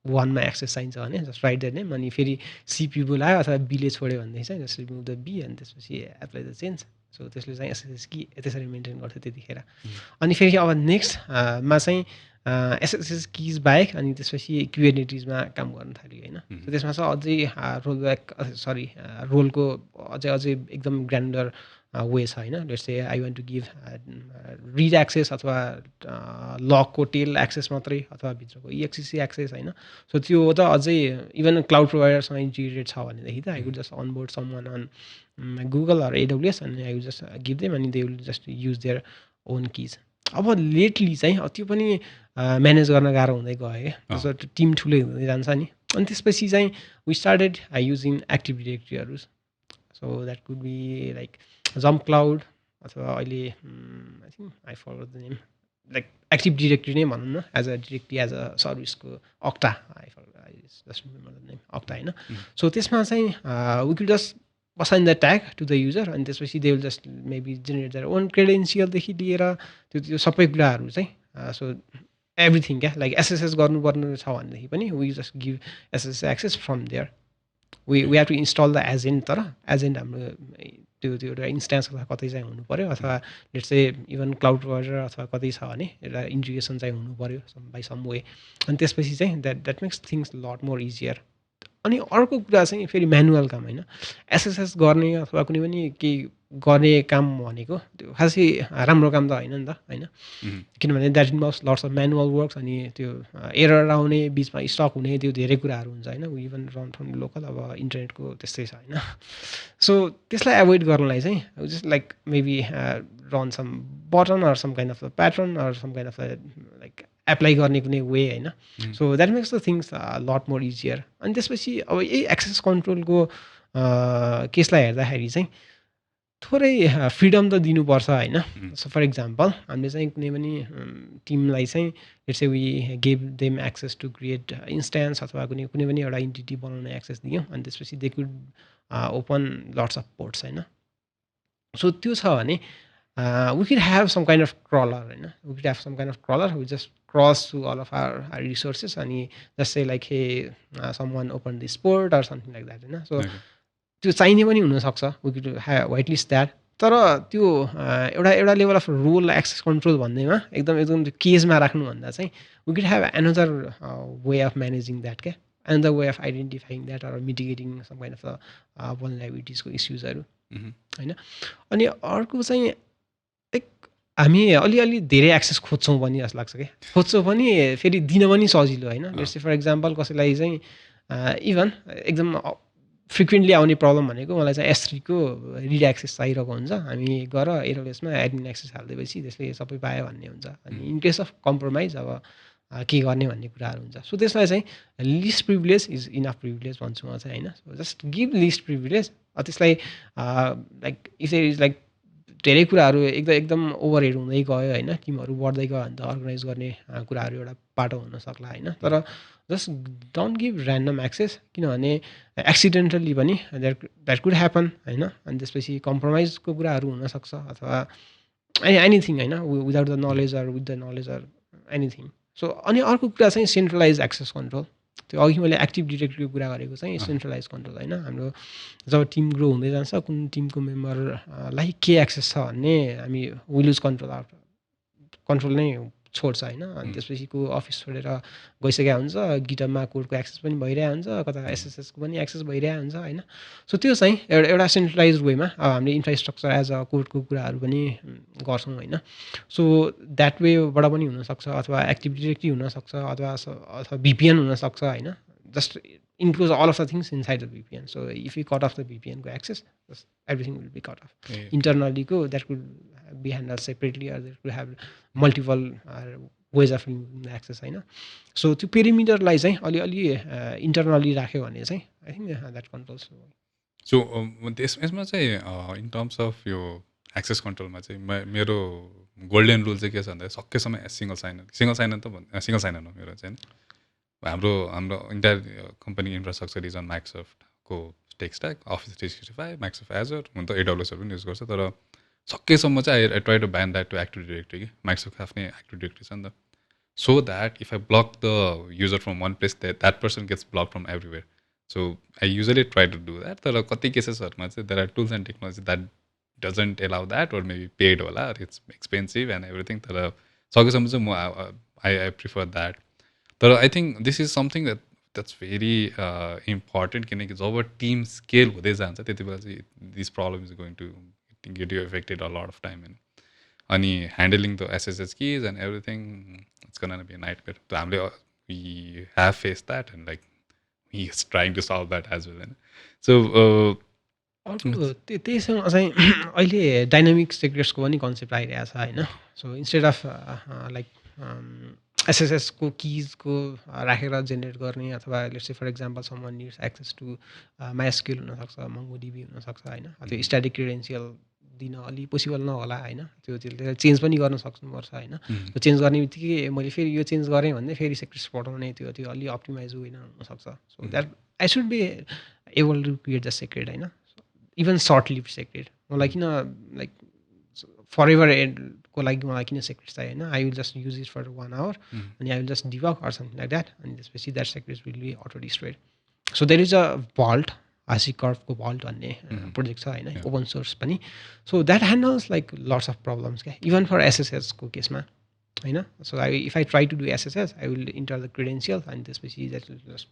1 मा एक्सेस चाहिन्छ भने जस्ट राइट देयर नेम. अनि फेरि सी पिपल आयो अथवा बीले छोड्यो भनेदेखि चाहिँ जस्ट रिमुभ द बी अनि त्यसपछि एप्लाई द चेन्ज. सो त्यसले चाहिँ एसएसएस की त्यसरी मेन्टेन गर्थ्यो त्यतिखेर. अनि फेरि अब नेक्स्टमा चाहिँ एसएसएस किज बाहेक अनि त्यसपछि क्युबरनेटिजमा काम गर्न थाल्यो होइन. सो त्यसमा चाहिँ अझै रोल ब्याक रोलको अझै एकदम ग्रान्डर वे छ होइन. Let's say I want to give read access अथवा लकको टेल एक्सेस मात्रै अथवा भित्रको इएक्सिसी एक्सेस होइन. सो त्यो त अझै इभन क्लाउड प्रोभाइडरसँग इन्टिग्रेटेड छ भनेदेखि त I would just onboard someone on Google or AWS अनि I would just give them अनि they will just use their own keys. अब लेटली चाहिँ त्यो पनि म्यानेज गर्न गाह्रो हुँदै गयो क्या. जस्तो टिम ठुलै हुँदै जान्छ नि. अनि त्यसपछि चाहिँ वी स्टार्टेड युजिङ एक्टिभ डिरेक्टरीहरू. So that could be like jump cloud अथवा अहिले I think I forgot the name like active directory नै भनौँ न as a directory as a सर्भिसको Okta I just remember the name Okta होइन. सो त्यसमा चाहिँ we could just assign the tag to the user अनि त्यसपछि they will just maybe generate their own credential देखि लिएर त्यो सबै कुराहरू चाहिँ सो एभ्रिथिङ क्या लाइक एसएसएस गर्नुपर्ने छ भनेदेखि पनि we just give SSS access from there. We have to install the agent. तर एजेन्ट हाम्रो त्यो त्यो एउटा इन्स्ट्यान्स अथवा कतै चाहिँ हुनु पऱ्यो, अथवा let's say even cloud provider अथवा कतै छ भने एउटा इन्टिग्रेसन चाहिँ हुनु पऱ्यो बाई सम वे। अनि त्यसपछि चाहिँ that makes things lot more easier. अनि अर्को कुरा चाहिँ फेरि म्यानुअल काम होइन, एसएसएस गर्ने अथवा कुनै पनि केही गर्ने काम भनेको त्यो खासै राम्रो काम त होइन नि त होइन, किनभने that involves lots of manual works. अनि त्यो एरर आउने बिचमा स्टक हुने त्यो धेरै कुराहरू हुन्छ होइन, इभन रन फ्रम लोकल अब इन्टरनेटको त्यस्तै छ होइन। सो त्यसलाई एभोइड गर्नलाई चाहिँ just like maybe run some button or some kind of the pattern or some kind of like apply गर्ने कुनै वे होइन। So that makes the things lot more easier. अनि त्यसपछि अब यही एक्सेस कन्ट्रोलको केसलाई हेर्दाखेरि चाहिँ थोरै फ्रिडम त दिनुपर्छ होइन। सो फर इक्जाम्पल हामीले चाहिँ कुनै पनि टिमलाई चाहिँ let's say we give them access to create instance अथवा कुनै कुनै पनि एउटा इन्टिटी बनाउने एक्सेस दियौँ, अनि त्यसपछि they could open lots of ports होइन। सो त्यो छ भने we could have some kind of crawler होइन, we could have some kind of crawler we just cross to all of our resources, अनि जस्तै like hey some one open this port or something like that होइन। सो त्यो चाहिने पनि हुनसक्छ, we could have white list that. तर त्यो एउटा level of role access control भन्दैमा एकदम एकदम त्यो केजमा राख्नुभन्दा चाहिँ we could have another way of managing that क्या, another way of identifying that or mitigating some kind of भल्नरेबिलिटिजको इस्युजहरू होइन। अनि अर्को चाहिँ एक हामी अलिअलि धेरै एक्सेस खोज्छौँ पनि जस्तो लाग्छ क्या, खोज्छौँ पनि फेरि दिन पनि सजिलो होइन। लेट्स से फर इक्जाम्पल कसैलाई चाहिँ इभन एकदम फ्रिक्वेन्टली आउने प्रब्लम भनेको मलाई चाहिँ S3 को रिड एक्सेस चाहिरहेको हुन्छ, हामी गएर एडब्ल्युएसमा एडमिन एक्सेस हालिदिएपछि त्यसले सबै पायो भन्ने हुन्छ। अनि इन केस अफ कम्प्रोमाइज अब के गर्ने भन्ने कुराहरू हुन्छ। सो त्यसलाई चाहिँ list privilege is enough privilege भन्छु म चाहिँ होइन। So just give list privilege. त्यसलाई लाइक इफ इज लाइक धेरै कुराहरू एकदम ओभरहेड हुँदै गयो होइन, टिमहरू बढ्दै गयो भने त अर्गनाइज गर्ने कुराहरू एउटा बाटो हुनसक्ला होइन। तर just don't give random access, किनभने एक्सिडेन्टली पनि द्याट कुड ह्यापन होइन। अनि त्यसपछि कम्प्रोमाइजको कुराहरू हुनसक्छ अथवा एनिथिङ होइन, without the knowledge or with the knowledge or anything. So अनि अर्को कुरा चाहिँ सेन्ट्रलाइज एक्सेस कन्ट्रोल। त्यो अघि मैले एक्टिभ डिरेक्टरीको कुरा गरेको चाहिँ सेन्ट्रलाइज कन्ट्रोल होइन। हाम्रो जब टिम ग्रो हुँदै जान्छ कुन टिमको मेम्बरलाई के एक्सेस छ भन्ने हामी विल लुज कन्ट्रोल नै छोड्छ होइन। अनि त्यसपछि को अफिस छोडेर गइसकेको हुन्छ, गिटअपमा कोडको एक्सेस पनि भइरहेको हुन्छ, कता एसएसएसको पनि एक्सेस भइरहेको हुन्छ होइन। सो त्यो चाहिँ एउटा सेन्ट्रलाइज वेमा अब हामीले इन्फ्रास्ट्रक्चर एज अ कोडको कुराहरू पनि गर्छौँ होइन। सो द्याट वेबाट पनि हुनसक्छ, अथवा एक्टिभ डिरेक्टरी हुनसक्छ, अथवा भिपिएन हुनसक्छ होइन। Just includes all of the things inside the VPN. So if you cut off the VPN access, everything will be cut off. Internally, that could be handled separately, or there could have multiple ways of removing the access. So to perimeter lies, internally राख्यो भने चाहिँ I think that controls. So यसमा चाहिँ in terms of यो एक्सेस कन्ट्रोलमा चाहिँ मेरो गोल्डन रुल चाहिँ के छ भन्दा सकेसम्म सिङ्गल साइन त सिङ्गल साइन हो मेरो चाहिँ। हाम्रो entire company infrastructure is on माइक्रोसफ्टको tech stack, office 365, Microsoft Azure, हुन त एडब्ल्युएसहरू पनि युज गर्छ। तर सकेसम्म चाहिँ I try to ban that to active directory कि माइक्रोसफ्ट आफ्नै एक्टिभ डिरेक्टरी छ नि त। So that if I block the user from one place that person gets block from everywhere. So I usually try to do that. तर कति केसेसहरूमा चाहिँ there are tools and technology that doesn't allow that, or maybe paid होला, इट्स एक्सपेन्सिभ एन्ड एभ्रिथिङ। तर सकेसम्म चाहिँ म आई प्रिफर द्याट। तर I think this is something that's very important, किनकि जब टिम स्केल हुँदै जान्छ त्यति बेला चाहिँ this problem is going to get you affected a lot of time होइन। अनि handling the SSH keys and everything it's gonna be nightmare. त हामीले we have face that and like we is trying to solve that as well होइन। सो त्यहीसँग चाहिँ अहिले डाइनामिक सेक्रेट्सको पनि कन्सेप्ट आइरहेको छ होइन। सो इन्स्टेड अफ लाइक एसएसएसको किजको राखेर जेनेरेट गर्ने, अथवा let's say for example someone needs access to MySQL हुनसक्छ, मंगोडीबी हुनसक्छ होइन। त्यो स्ट्याटिक क्रेडेन्सियल दिन अलि पोसिबल नहोला होइन, त्यो चेन्ज पनि गर्न सक्नुपर्छ होइन। त्यो चेन्ज गर्ने बित्तिकै मैले फेरि यो चेन्ज गरेँ भने फेरि सेक्रेट्स पठाउने, त्यो अलि अप्टिमाइज होइन हुनसक्छ। So that I should be able to create the secret होइन, इभन सर्ट लिभ सेक्रेट। मलाई किन लाइक फर एभर को लागि मलाई किन सेक्रेट चाहियो होइन। I will just use it for 1 hour अनि I will just debug or something like that, अनि त्यसपछि that secret will be auto destroyed. So there is a vault C कर्भको भल्ट भन्ने प्रोजेक्ट छ होइन Yeah. ओपन सोर्स पनि so that handles like lots of problems क्या इभन फर एसएसएसको केसमा होइन so if I try to do SSH I will enter the credential अनि त्यसपछि that will just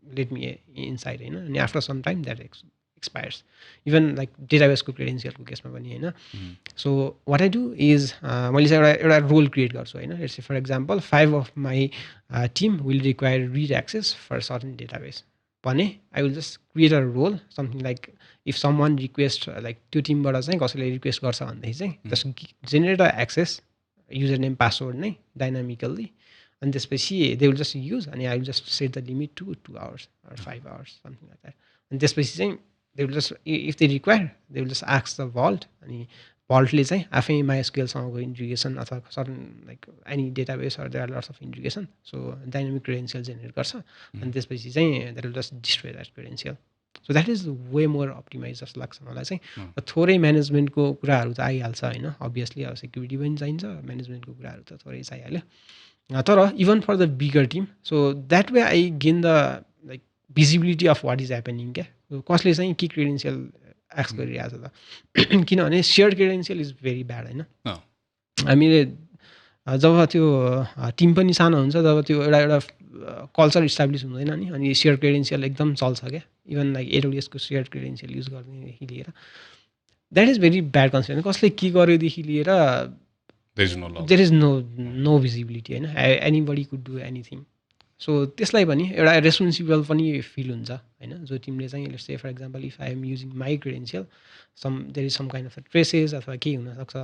let me inside होइन अनि after some time that expires even like डेटाबेसको क्रिडेन्सियलको केसमा पनि होइन so what I do is मैले चाहिँ एउटा रोल क्रिएट गर्छु होइन let's say for example 5 of my team will require read access for certain database भने I will just create a role something like if some one request like त्यो टिमबाट चाहिँ कसैले रिक्वेस्ट गर्छ भनेदेखि चाहिँ just generate a access user name password नै डाइनामिकल्ली अनि त्यसपछि दे विल जस्ट युज अनि I will just set the limit to 2 hours or 5 hours something like that अनि त्यसपछि चाहिँ they will just if they require they will just ask the vault अनि भल्टले चाहिँ आफै माइएसक्युएलसँगको इन्टिग्रेसन अथवा certain like any database or there are lots of integration so dynamic credential generate गर्छ अनि त्यसपछि चाहिँ that will just destroy that credential so that is way more optimise जस्तो लाग्छ मलाई चाहिँ थोरै म्यानेजमेन्टको कुराहरू त आइहाल्छ होइन अभियसली अब सेक्युरिटी पनि चाहिन्छ म्यानेजमेन्टको कुराहरू त थोरै चाहिहाल्यो तर even for the bigger team so that way I gain the like visibility of what is happening क्या कसले चाहिँ के क्रेडेन्सियल एक्स गरिरहेको छ त किनभने सेयर्ड क्रेडेन्सियल इज भेरी ब्याड होइन हामीले जब त्यो टिम पनि सानो हुन्छ जब त्यो एउटा एउटा कल्चर इस्टाब्लिस हुँदैन नि अनि सेयर क्रेडेन्सियल एकदम चल्छ क्या इभन लाइक एडब्ल्युएसको सेयर क्रेडेन्सियल युज गर्नेदेखि लिएर that is very bad concept कसले के गर्योदेखि लिएर देयर इज नो भिजिबिलिटी होइन anybody could do anything so त्यसलाई पनि एउटा रेस्पोन्सिबल पनि फिल हुन्छ होइन जो टिमले चाहिँ let's say for example if I am using my credential there is some kind of traces अथवा केही हुनसक्छ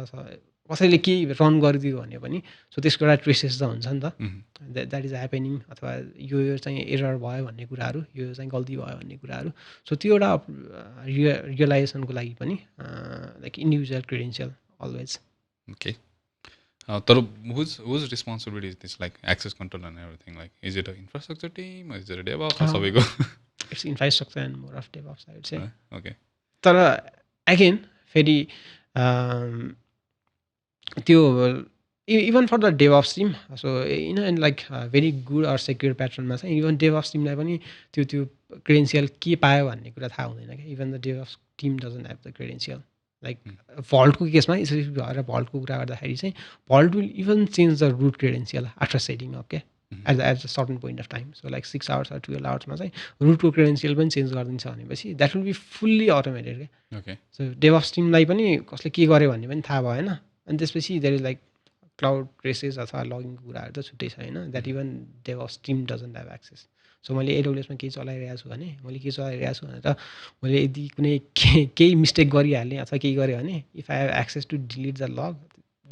कसैले केही रन गरिदियो भने पनि सो त्यसको एउटा ट्रेसेस त हुन्छ नि त द्याट इज ह्यापनिङ अथवा यो चाहिँ एरर भयो भन्ने कुराहरू यो चाहिँ गल्ती भयो भन्ने कुराहरू सो त्यो एउटा रियलाइजेसनको लागि पनि like individual credential always okay तर whose responsibility is this like access control and everything like is it an infrastructure team or is it a DevOps or सबैको it's infrastructure and more of DevOps I would say okay तर अगेन फेरि त्यो even for the DevOps team so in and like very good or secure प्याटर्नमा चाहिँ इभन डेभअप्स टिमलाई पनि त्यो क्रेडेन्सियल के पायो भन्ने कुरा थाहा हुँदैन क्या even the DevOps team doesn't have the credential like भल्टको केसमा यसरी भएर भल्टको कुरा गर्दाखेरि चाहिँ vault will even change the root credential after setting up क्या at a certain point of time so like 6 hours or 12 hours चाहिँ रुटको क्रेडेन्सियल पनि चेन्ज गरिदिन्छ भनेपछि that will be fully automated क्या ओके सो डेभअप्स टिमलाई पनि कसले के गर्यो भन्ने पनि थाहा भएन अनि त्यसपछि there is like cloud traces अथवा लगइङको कुराहरू त छुट्टै छ होइन that even DevOps team doesn't have access so मैले एडब्ल्युएसमा केही चलाइरहेको छु भने मैले के चलाइरहेको छु भनेर मैले यदि कुनै केही मिस्टेक गरिहालेँ अथवा केही गरेँ भने if I have access to delete the log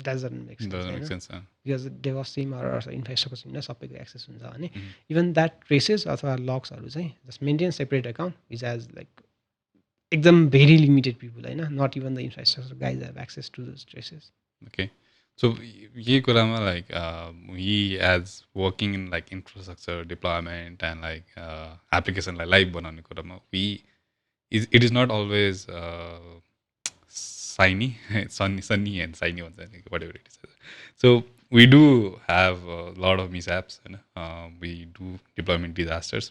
doesn't make sense because DevOps team or infrastructure टिमलाई सबैको एक्सेस हुन्छ भने इभन द्याट ट्रेसेस अथवा लग्सहरू चाहिँ just maintain separate account which as like एकदम भेरी लिमिटेड पिपुल होइन not even the infrastructure guys have access to those traces okay so यही कुरामा like we as working in like infrastructure deployment and like एप्लिकेसनलाई लाइभ बनाउने कुरामा it is not always sunny and shiny भन्छ whatever it is. So we do have a lot of mishaps and we do deployment disasters.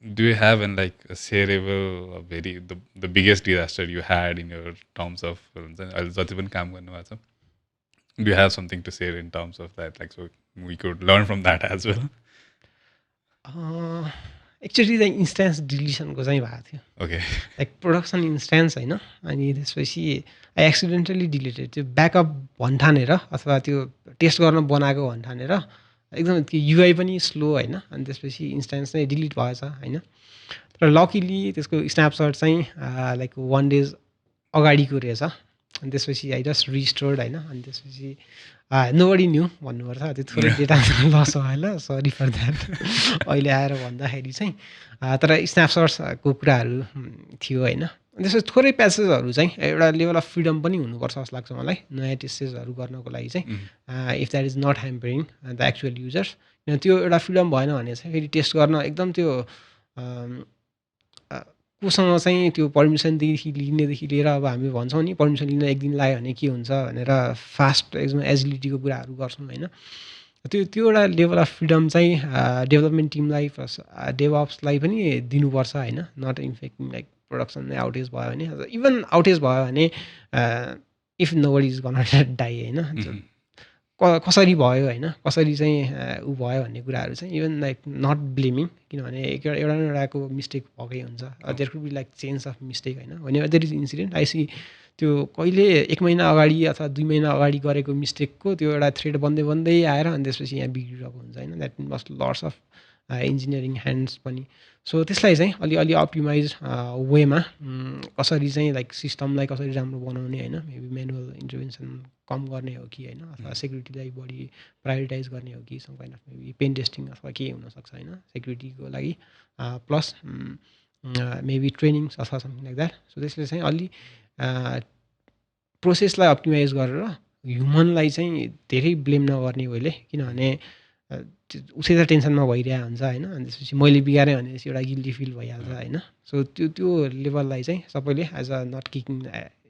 Do you have an like a shareable the biggest disaster you had in your terms of जति पनि काम गर्नुभएको छ do you have something to share in terms of that like so we could learn from that as well? Actually चाहिँ इन्स्टेन्स डिलिसनको चाहिँ भएको थियो ओके लाइक प्रोडक्सन इन्स्टेन्स होइन अनि त्यसपछि आई एक्सिडेन्टली डिलिटेड त्यो ब्याकअप भन्ठानेर अथवा त्यो टेस्ट गर्न बनाएको भन्ठानेर एकदम त्यो युआई पनि स्लो होइन अनि त्यसपछि इन्स्टेन्स चाहिँ डिलिट भएछ होइन तर लकिली त्यसको स्न्यापसट चाहिँ लाइक 1 days अगाडिको रहेछ अनि त्यसपछि आई जस्ट रिस्टोर्ड होइन अनि त्यसपछि नोबडी न्यू भन्नुपर्छ त्यो थोरै डेटा लस भयो होला सरी फर द्याट अहिले आएर भन्दाखेरि चाहिँ तर स्न्यापसट्सको कुराहरू थियो होइन अनि त्यसपछि थोरै प्यासेजहरू चाहिँ एउटा लेभल अफ फ्रिडम पनि हुनुपर्छ जस्तो लाग्छ मलाई नयाँ टेस्टेसहरू गर्नको लागि चाहिँ if that is not hampering the actual users त्यो एउटा फ्रिडम भएन भने चाहिँ फेरि टेस्ट गर्न एकदम त्यो कोसँग चाहिँ त्यो पर्मिसनदेखि लिनेदेखि लिएर अब हामी भन्छौँ नि पर्मिसन लिन 1 दिन लाग्यो भने के हुन्छ भनेर फास्ट एकदम एजिलिटीको कुराहरू गर्छौँ होइन त्यो एउटा लेभल अफ फ्रिडम चाहिँ डेभलपमेन्ट टिमलाई प्लस डेभअप्सलाई पनि दिनुपर्छ होइन, not infecting like production outage भयो भने, इभन आउटेज भयो भने if nobody is gonna die होइन, कसरी भयो होइन, कसरी चाहिँ ऊ भयो भन्ने कुराहरू चाहिँ इभन लाइक नट ब्लेमिङ, किनभने एउटा न एउटाको मिस्टेक भएकै हुन्छ, there could be like change of mistake होइन, भने देयर इज इन्सिडेन्ट आइसी त्यो कहिले 1 महिना अगाडि अथवा 2 महिना अगाडि गरेको मिस्टेकको त्यो एउटा थ्रेड बन्दै बन्दै आएर अनि त्यसपछि यहाँ बिग्रिरहेको हुन्छ होइन, that must lots of engineering hands पनि। सो त्यसलाई चाहिँ अलि अप्टिमाइज वेमा कसरी चाहिँ लाइक सिस्टमलाई कसरी राम्रो बनाउने होइन, मेबी म्यानुअल इन्टरभेन्सन कम गर्ने हो कि होइन, अथवा सेक्युरिटीलाई बढी प्रायोरिटाइज गर्ने हो कि some kind of maybe pen testing अथवा के हुनसक्छ होइन सेक्युरिटीको लागि, प्लस मेबी ट्रेनिङ्स अथवा समथिङ लाइक द्याट। सो त्यसले चाहिँ अलि प्रोसेसलाई अप्टिमाइज गरेर ह्युमनलाई चाहिँ धेरै ब्लेम नगर्ने वेले, किनभने उसै त टेन्सनमा भइरहेको हुन्छ होइन, अनि त्यसपछि मैले बिगारेँ भनेपछि एउटा गिल्टी फिल भइहाल्छ होइन। सो त्यो लेभललाई चाहिँ सबैले as a not kicking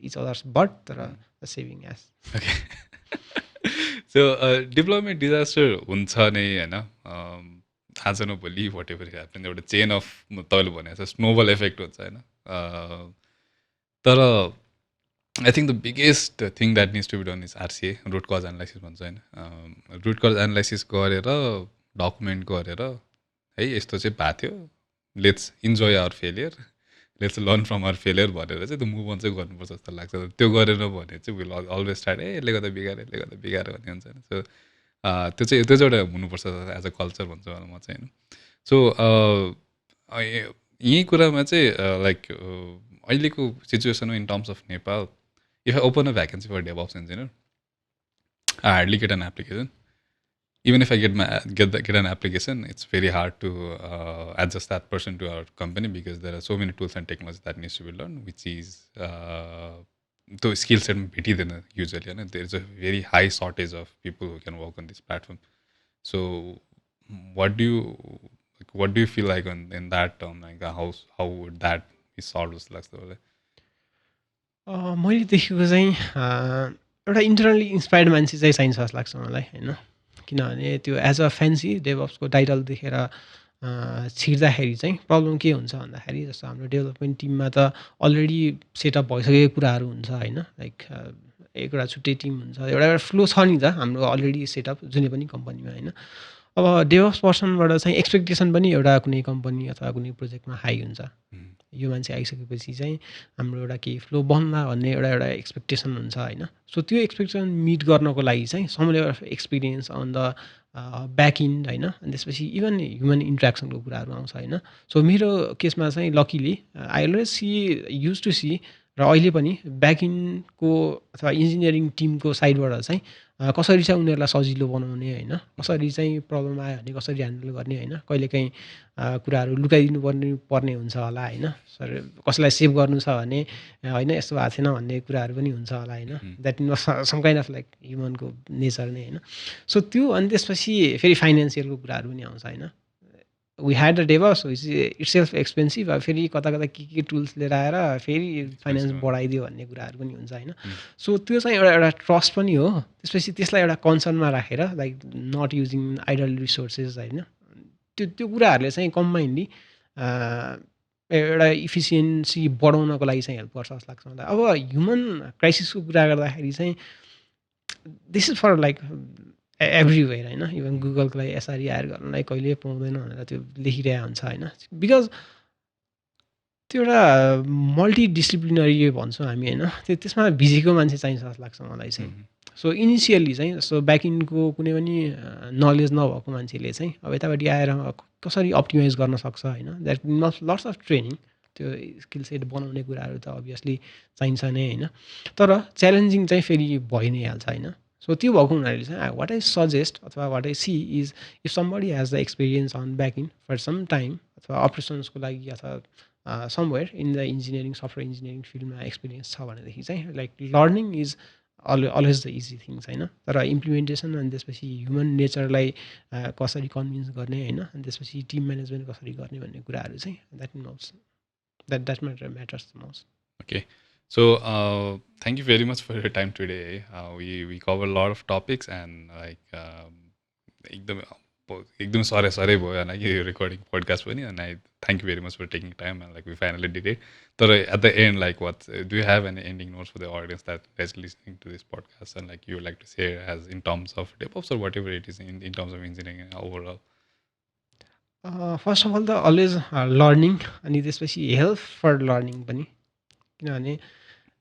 each others but तर saving ass. Okay so development disaster हुन्छ नै होइन, आज न भोलि वाट एभर ह्यापन एउटा चेन अफ तपाईँले भने जस्तो स्नोबल इफेक्ट हुन्छ होइन, तर I think the biggest thing that needs to be done is RCA, root cause analysis भन्छ होइन, रुट कज एनालाइसिस गरेर डकुमेन्ट गरेर है यस्तो चाहिँ भएको थियो, let's enjoy our failure, let's learn from our failure भनेर चाहिँ त्यो मुभ अन चाहिँ गर्नुपर्छ जस्तो लाग्छ। त्यो गरेन भने चाहिँ विल अलवेज स्टार्ट यसले गर्दा बिगाऱ्यो भन्ने हुन्छ होइन। सो त्यो चाहिँ एउटा हुनुपर्छ एज अ कल्चर भन्छु म चाहिँ होइन। सो यही कुरामा चाहिँ लाइक अहिलेको सिचुएसनमा in terms of Nepal, if I open a vacancy for a DevOps engineer, I hardly get an application. Even if I get an application, it's very hard to adjust that person to our company because there are so many tools and technologies that needs to be learned, which is the skill set भेटिँदैन usually होइन, there is a very high shortage of people who can work on this platform. So what do you feel like in that term, like how would that be solved जस्तो लाग्छ तपाईँलाई? मैले देखेको चाहिँ एउटा इन्टरनली इन्सपायर्ड मान्छे चाहिँ चाहिन्छ जस्तो लाग्छ मलाई होइन, किनभने त्यो एज अ फ्यान्सी डेभअप्सको टाइटल देखेर छिर्दाखेरि चाहिँ प्रब्लम के हुन्छ भन्दाखेरि, जस्तो हाम्रो डेभलपमेन्ट टिममा त अलरेडी सेटअप भइसकेको कुराहरू हुन्छ होइन, लाइक एउटा छुट्टै टिम हुन्छ, एउटा फ्लो छ नि त हाम्रो अलरेडी सेटअप जुनै पनि कम्पनीमा होइन। अब डेभअप्स पर्सनबाट चाहिँ एक्सपेक्टेसन पनि एउटा कुनै कम्पनी अथवा कुनै प्रोजेक्टमा हाई हुन्छ, यो मान्छे आइसकेपछि चाहिँ हाम्रो एउटा केही फ्लो बन्ला भन्ने एउटा एक्सपेक्टेसन हुन्छ होइन। सो त्यो एक्सपेक्टेसन मिट गर्नको लागि चाहिँ some level of experience on the back end होइन, अनि त्यसपछि इभन ह्युमन इन्ट्रेक्सनको कुराहरू आउँछ होइन। सो मेरो केसमा चाहिँ luckily I always use to see, र अहिले पनि ब्याक इन्डको अथवा इन्जिनियरिङ टिमको साइडबाट चाहिँ कसरी चाहिँ उनीहरूलाई सजिलो बनाउने होइन, कसरी चाहिँ प्रब्लम आयो भने कसरी ह्यान्डल गर्ने होइन, कहिलेकाहीँ कुराहरू लुकाइदिनु पर्ने हुन्छ होला होइन, सर कसैलाई सेभ गर्नु छ भने होइन यस्तो भएको छैन भन्ने कुराहरू पनि हुन्छ होला होइन, that some kind of like ह्युमनको नेचर नै होइन। सो त्यो अनि त्यसपछि फेरि फाइनेन्सियलको कुराहरू पनि आउँछ होइन, we had the DevOps which itself expensive, अब फेरि कता के टुल्स लिएर आएर फेरि फाइनेन्स बढाइदियो भन्ने कुराहरू पनि हुन्छ होइन। सो त्यो चाहिँ एउटा ट्रस्ट पनि हो, त्यसपछि त्यसलाई एउटा कन्सर्नमा राखेर like not using idle resources होइन, त्यो कुराहरूले चाहिँ कम्बाइन्डली एउटा इफिसियन्सी बढाउनको लागि चाहिँ हेल्प गर्छ जस्तो लाग्छ मलाई। अब ह्युमन क्राइसिसको कुरा गर्दाखेरि चाहिँ this is for like everywhere होइन, इभन गुगलको लागि एसआरई हायर गर्नलाई कहिले पाउँदैन भनेर त्यो लेखिरहेको हुन्छ होइन, बिकज त्यो एउटा मल्टिडिसिप्लिनरी भन्छौँ हामी होइन, त्यसमा भिजेको मान्छे चाहिन्छ जस्तो लाग्छ मलाई चाहिँ। सो इनिसियल्ली चाहिँ जस्तो ब्याकइन्डको कुनै पनि नलेज नभएको मान्छेले चाहिँ अब यतापट्टि आएर कसरी अप्टिमाइज गर्न सक्छ होइन, द्याट लट्स अफ ट्रेनिङ, त्यो स्किल सेट बनाउने कुराहरू त अभियसली चाहिन्छ नै होइन, तर च्यालेन्जिङ चाहिँ फेरि भइ नै हाल्छ होइन। सो त्यो भएको हुनाले चाहिँ वाट आई सजेस्ट अथवा what I see is if somebody has the experience on backend for some time अथवा अपरेसन्सको लागि अथवा somewhere in the engineering software engineering फिल्डमा एक्सपिरियन्स छ भनेदेखि चाहिँ like learning is always the easy things होइन, तर इम्प्लिमेन्टेसन अनि त्यसपछि ह्युमन नेचरलाई कसरी कन्भिन्स गर्ने होइन, अनि त्यसपछि टिम म्यानेजमेन्ट कसरी गर्ने भन्ने कुराहरू चाहिँ that matters the most. Okay. So thank you very much for your time today. We covered a lot of topics and like एकदमै एकदम सरै भयो होइन कि यो रेकर्डिङ पोडकास्ट पनि and I thank you very much for taking time and like we finally did it तर at the end like what do you have an ending notes for the audience that is listening to this podcast and like you like to share as in terms of DevOps or whatever it is in terms of engineering overall? First of all त अलवेज लर्निङ अनि त्यसपछि हेल्प फर लर्निङ पनि किनभने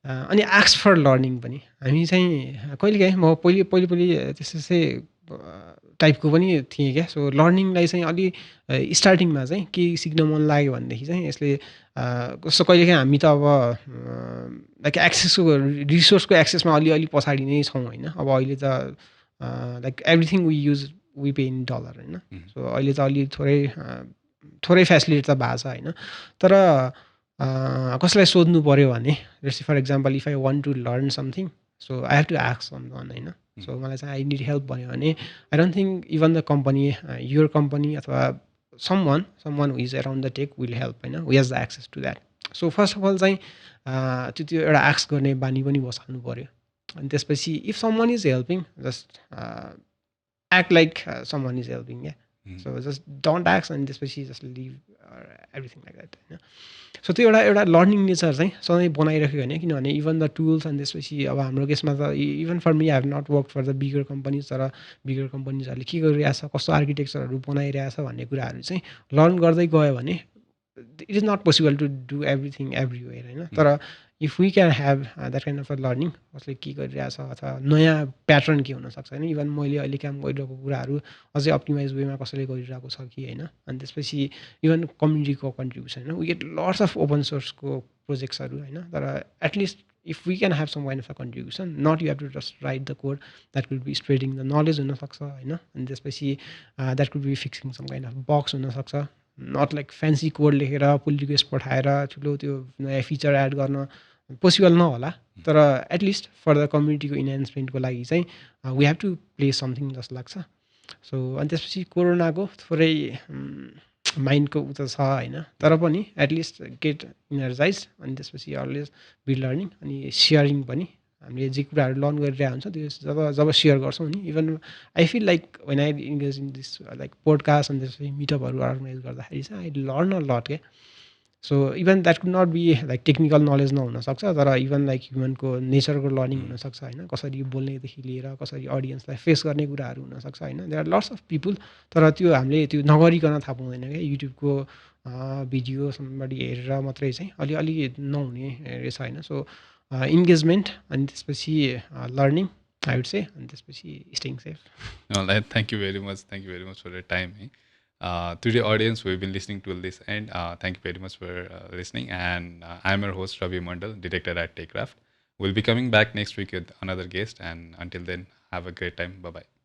अनि आस्क फर लर्निङ पनि हामी चाहिँ कहिलेकाहीँ म पहिले त्यस्तै टाइपको पनि थिएँ क्या सो लर्निङलाई चाहिँ अलि स्टार्टिङमा चाहिँ केही सिक्न मन लाग्यो भनेदेखि चाहिँ यसले कस्तो कहिलेकाहीँ हामी त अब लाइक एक्सेसको रिसोर्सको एक्सेसमा अलिअलि पछाडि नै छौँ होइन अब अहिले त like everything we use we pay in dollar होइन सो अहिले त अलि थोरै फेसिलिटी त भएको छ होइन तर कसैलाई सोध्नु पऱ्यो भने जस्तै for example if I want to learn something so I have to ask someone होइन सो मलाई चाहिँ आई निड हेल्प भन्यो भने I don't think even the company your company अथवा someone who is around the tech will help होइन we has the access to that so first of all चाहिँ त्यो एउटा आस्क गर्ने बानी पनि बसाल्नु पऱ्यो अनि त्यसपछि if someone is helping just act like someone is helping, yeah. So just don't ask and त्यसपछि just leave or everything like that होइन सो त्यो एउटा लर्निङ नेचर चाहिँ सधैँ बनाइराख्यो होइन किनभने इभन द टुल्स अनि त्यसपछि अब हाम्रो केसमा त even for me I have not work for the bigger companies तर बिगर कम्पनीजहरूले के गरिरहेछ कस्तो आर्किटेक्चरहरू बनाइरहेछ भन्ने कुराहरू चाहिँ लर्न गर्दै गयो भने it is not possible to do everything everywhere होइन तर if we can have that kind of a learning कसले के गरिरहेछ अथवा नयाँ प्याटर्न के हुनसक्छ होइन इभन मैले अहिले काम गरिरहेको कुराहरू अझै अप्टिमाइज वेमा कसैले गरिरहेको छ कि होइन अनि त्यसपछि इभन कम्युनिटीको कन्ट्रिब्युसन होइन we get lots of open सोर्सको प्रोजेक्ट्सहरू होइन तर at least if we can have some kind of a contribution not you have to just write the code that will be spreading the knowledge हुनसक्छ होइन अनि त्यसपछि that will be fixing some kind of bugs हुनसक्छ नट लाइक फ्यान्सी कोड लेखेर पुल रिक्वेस्ट पठाएर ठुलो त्यो नयाँ फिचर एड गर्न पोसिबल नहोला तर एटलिस्ट फर द कम्युनिटीको इन्हान्समेन्टको लागि चाहिँ we have to play something जस्तो लाग्छ सो अनि त्यसपछि कोरोनाको थोरै माइन्डको उ त छ होइन तर पनि एटलिस्ट गेट इनर्जाइज अनि त्यसपछि अलवेज बी लर्निङ अनि सेयरिङ पनि हामीले जे कुराहरू लर्न गरिरहेको हुन्छ त्यो जब सेयर गर्छौँ नि even I feel like when I engage in this like podcast अनि त्यसपछि मिटअपहरू अर्गनाइज गर्दाखेरि चाहिँ आई लर्न अ लट के so even that could not be like technical knowledge नहुनसक्छ तर इभन लाइक ह्युमनको नेचरको लर्निङ हुनसक्छ होइन कसरी बोल्नेदेखि लिएर कसरी अडियन्सलाई फेस गर्ने कुराहरू हुनसक्छ होइन there are lots of people तर त्यो हामीले त्यो नगरिकन थाहा पाउँदैन क्या युट्युबको भिडियो सम्बडी हेरेर मात्रै चाहिँ अलिअलि नहुने रहेछ होइन सो इन्गेजमेन्ट अनि त्यसपछि लर्निङ आई वुड से अनि त्यसपछि staying safe Thank you very much. Thank you very much for your time. To the audience who have been listening to this end, thank you very much for listening. And I'm your host, Ravi Mandal, director at TechKraft. We'll be coming back next week with another guest. And until then, have a great time. Bye-bye.